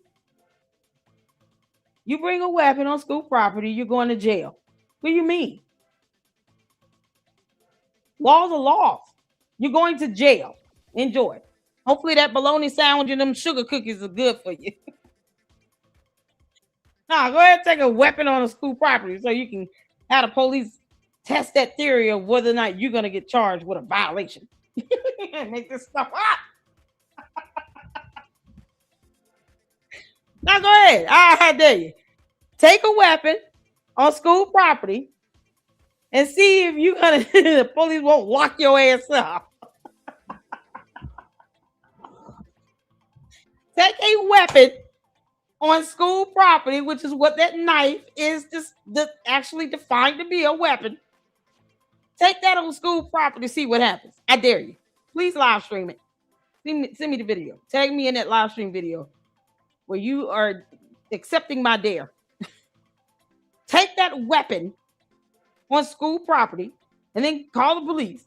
[SPEAKER 1] You bring a weapon on school property, you're going to jail. What do you mean? Laws are laws. You're going to jail. Enjoy. Hopefully that bologna sandwich and them sugar cookies are good for you. Nah, go ahead and take a weapon on a school property so you can have the police test that theory of whether or not you're going to get charged with a violation. Make this stuff up. Now go ahead. I dare you. Take a weapon on school property and see if you're gonna the police won't lock your ass up. Take a weapon on school property, which is what that knife is actually defined to be a weapon. Take that on school property, see what happens. I dare you. Please live stream it. Send me the video. Tag me in that live stream video where you are accepting my dare. Take that weapon on school property and then call the police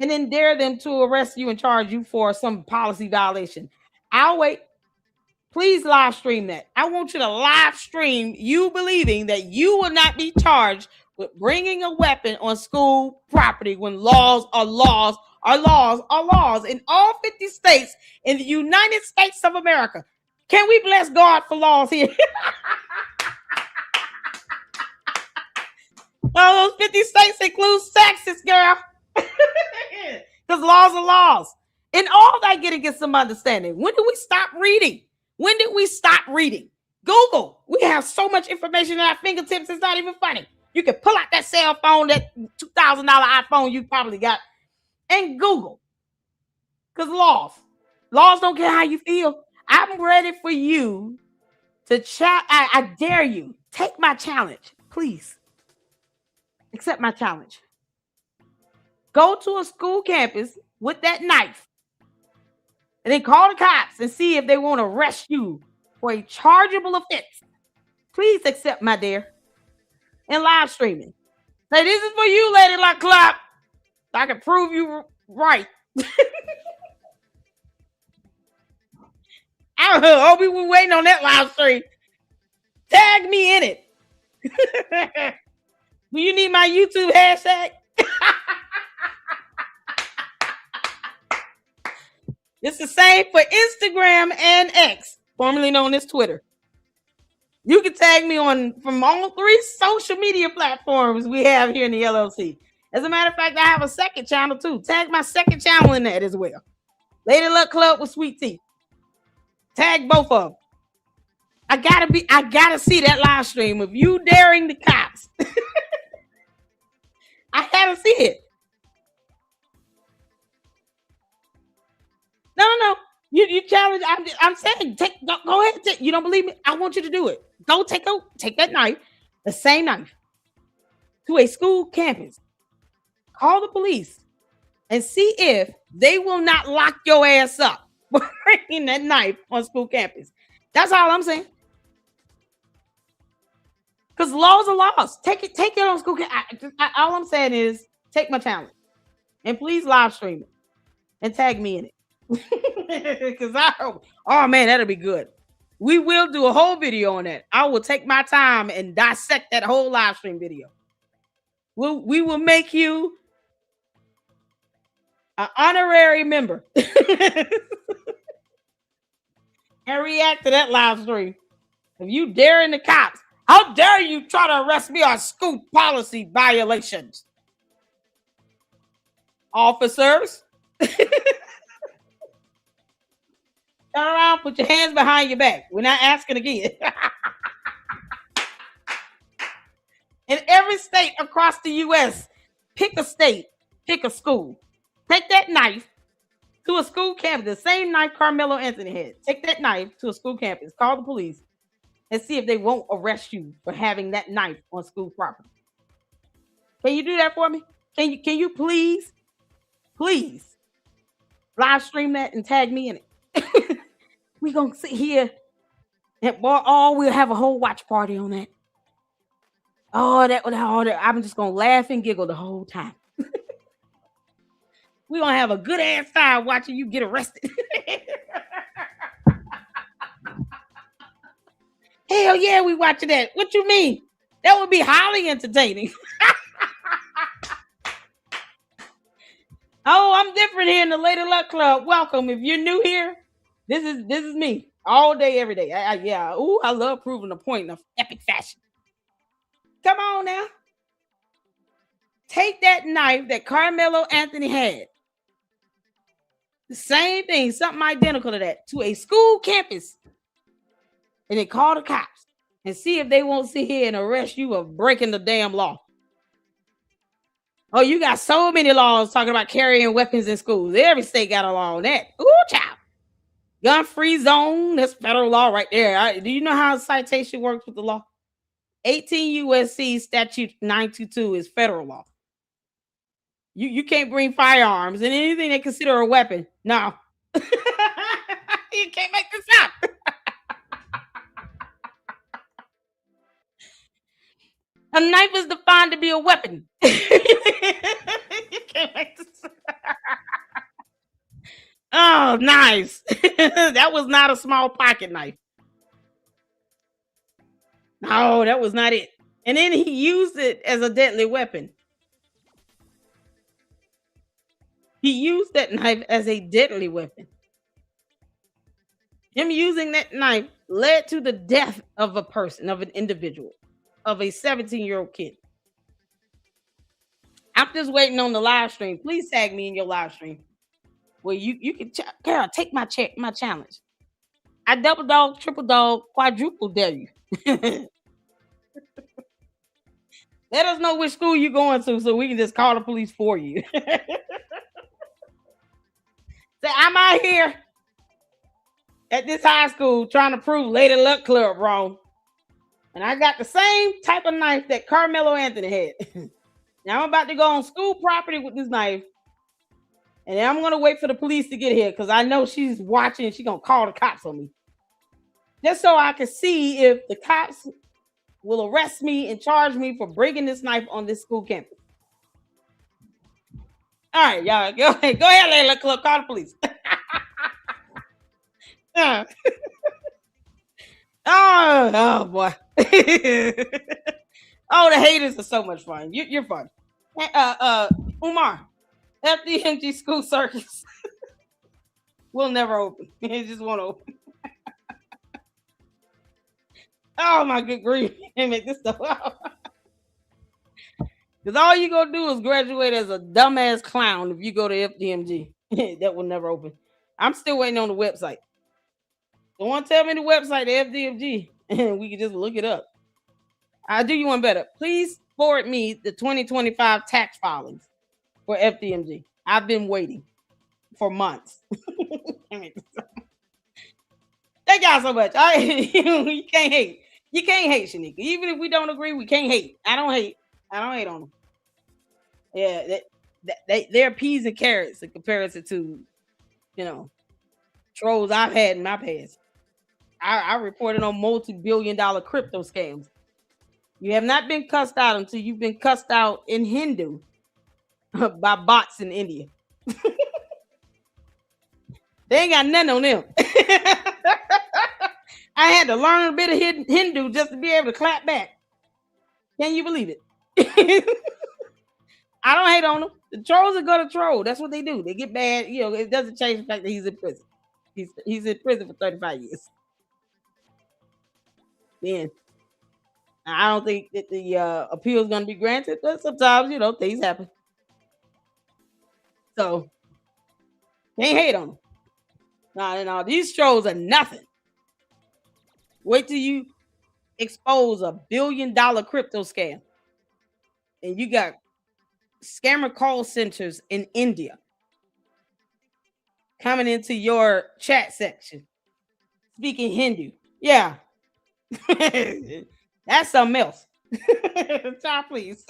[SPEAKER 1] and then dare them to arrest you and charge you for some policy violation. I'll wait. Please live stream that. I want you to live stream you believing that you will not be charged with bringing a weapon on school property when laws are laws are laws are laws in all 50 states in the United States of America. Can we bless God for laws here? All those 50 states include Texas, girl. Because laws are laws. And all that getting is some understanding. When did we stop reading? When did we stop reading? Google. We have so much information at our fingertips, it's not even funny. You can pull out that cell phone, that $2,000 iPhone you probably got, and Google. Because laws don't care how you feel. I'm ready for you to chat. I dare you. Take my challenge, please. Accept my challenge. Go to a school campus with that knife and then call the cops and see if they want to arrest you for a chargeable offense. Please accept my dare and live streaming. Say, this is for you, Lady Like Clap. I can prove you right. I'll be waiting on that live stream. Tag me in it. Do you need my YouTube hashtag? It's the same for Instagram and X, formerly known as Twitter. You can tag me from all 3 social media platforms we have here in the LLC. As a matter of fact, I have a second channel too. Tag my second channel in that as well. Lady Luck Club with Sweet Tea. Tag both of them. I gotta see that live stream of you daring the cops. I gotta see it. No. You challenge. I'm saying, go ahead. You don't believe me? I want you to do it. Go take that knife, the same knife, to a school campus. Call the police and see if they will not lock your ass up for bringing that knife on school campus. That's all I'm saying. Because laws are laws. Take it on school campus. All I'm saying is take my challenge and please live stream it and tag me in it. Because oh man, that'll be good. We will do a whole video on that. I will take my time and dissect that whole live stream video. We will make you an honorary member and react to that live stream. If you daring the cops, how dare you try to arrest me on school policy violations? Officers. Turn around, put your hands behind your back. We're not asking again. In every state across the U.S., pick a state, pick a school. Take that knife to a school campus, the same knife Karmelo Anthony had. Take that knife to a school campus, call the police, and see if they won't arrest you for having that knife on school property. Can you do that for me? Can you please live stream that and tag me in it? We're going to sit here and we'll have a whole watch party on that. All that. I'm just going to laugh and giggle the whole time. We're going to have a good ass time watching you get arrested. Hell yeah, we watching that. What you mean? That would be highly entertaining. Oh, I'm different here in the Lady Luck Club. Welcome. If you're new here, this is me all day, every day. Yeah. Ooh, I love proving a point in an epic fashion. Come on now. Take that knife that Karmelo Anthony had. The same thing, something identical to that, to a school campus. And then call the cops and see if they won't sit here and arrest you of breaking the damn law. Oh, you got so many laws talking about carrying weapons in schools. Every state got a law on that. Ooh, child. Gun-free zone, that's federal law right there. Do you know how citation works with the law? 18 USC statute 922 is federal law. You can't bring firearms and anything they consider a weapon. No. You can't make this up. A knife is defined to be a weapon. You can't make this up. Oh, nice. That was not a small pocket knife. No, that was not it. And then he used it as a deadly weapon. He used that knife as a deadly weapon. Him using that knife led to the death of a person, of an individual, of a 17-year-old kid. I'm just waiting on the live stream. Please tag me in your live stream. Well, you can, Carol, take my challenge. I double dog, triple dog, quadruple dare you. Let us know which school you're going to so we can just call the police for you. Say, I'm out here at this high school trying to prove Lady Luck Club wrong. And I got the same type of knife that Karmelo Anthony had. Now I'm about to go on school property with this knife. And I'm going to wait for the police to get here because I know she's watching and she's going to call the cops on me. Just so I can see if the cops will arrest me and charge me for bringing this knife on this school campus. All right, y'all. Go ahead, Lady Luck Club. Call the police. Oh boy. Oh, the haters are so much fun. You're fun. Umar, FDMG School Circus will never open. It just won't open. Oh my good grief! Can't make this stuff up. Because all you gonna do is graduate as a dumbass clown if you go to FDMG. That will never open. I'm still waiting on the website. Don't want to tell me the website, the FDMG, and we can just look it up. I'll do you one better. Please forward me the 2025 tax filings for FDMG. I've been waiting for months. Thank y'all so much. You can't hate. You can't hate, Shanika. Even if we don't agree, we can't hate. I don't hate on them. Yeah, they're peas and carrots in comparison to, trolls I've had in my past. I reported on multi-billion-dollar crypto scams. You have not been cussed out until you've been cussed out in Hindu by bots in India. They ain't got nothing on them. I had to learn a bit of Hindu just to be able to clap back. Can you believe it? I don't hate on them. The trolls are gonna troll. That's what they do. They get bad. It doesn't change the fact that he's in prison. He's in prison for 35 years. Then I don't think that the appeal is gonna be granted, but sometimes things happen. So can't hate on them. No, these trolls are nothing. Wait till you expose $1 billion crypto scam, and you got scammer call centers in India coming into your chat section speaking Hindu. Yeah. That's something else. Child, please.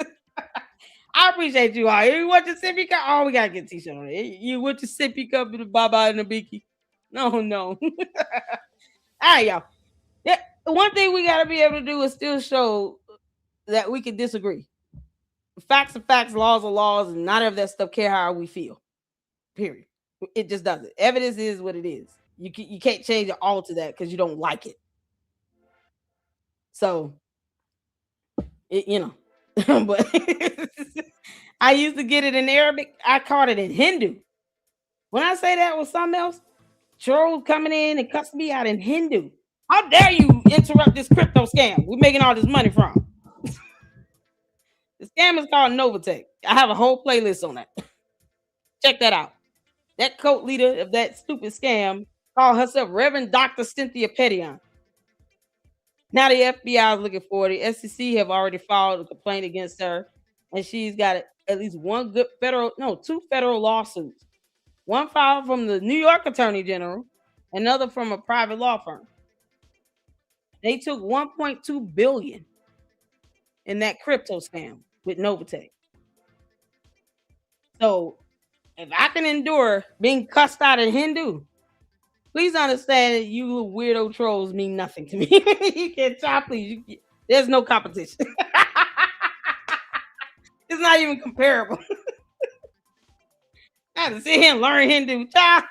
[SPEAKER 1] I appreciate you all. You want your sippy cup? Oh, we gotta get a t-shirt on it. You want your sippy cup with the baba and the biki? No. All right, y'all. Yeah, one thing we gotta be able to do is still show that we can disagree. Facts are facts, laws are laws, and none of that stuff care how we feel. Period. It just doesn't. Evidence is what it is. You can't change or alter that because you don't like it. So, but I used to get it in Arabic. I caught it in Hindu. When I say that was something else, trolls coming in and cussing me out in Hindu. How dare you interrupt this crypto scam we're making all this money from? The scam is called Novatech. I have a whole playlist on that. Check that out. That cult leader of that stupid scam called herself Reverend Dr. Cynthia Pettion. Now the FBI is looking for it. The SEC have already filed a complaint against her, and she's got at least two federal lawsuits. One filed from the New York Attorney General, another from a private law firm. They took $1.2 billion in that crypto scam with Novatech. So if I can endure being cussed out in Hindu, please understand that you little weirdo trolls mean nothing to me. You can't try, please. There's no competition. It's not even comparable. I have to sit here and learn Hindu. Child,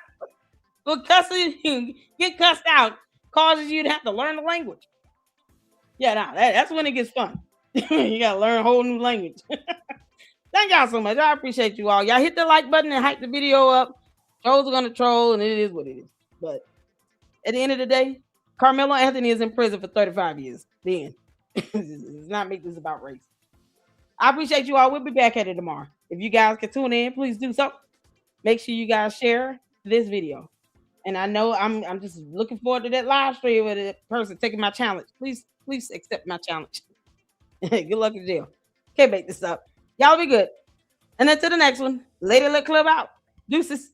[SPEAKER 1] but cussing, get cussed out causes you to have to learn the language. Yeah, that's when it gets fun. You gotta learn a whole new language. Thank y'all so much. I appreciate you all. Y'all hit the like button and hype the video up. Trolls are gonna troll, and it is what it is. But at the end of the day, Karmelo Anthony is in prison for 35 years. Then let's not make this about race. I appreciate you all. We'll be back at it tomorrow. If you guys can tune in, please do so. Make sure you guys share this video. And I know I'm just looking forward to that live stream with a person taking my challenge. Please accept my challenge. Good luck in jail. Can't make this up. Y'all be good. And until the next one, Lady Lit Club out. Deuces.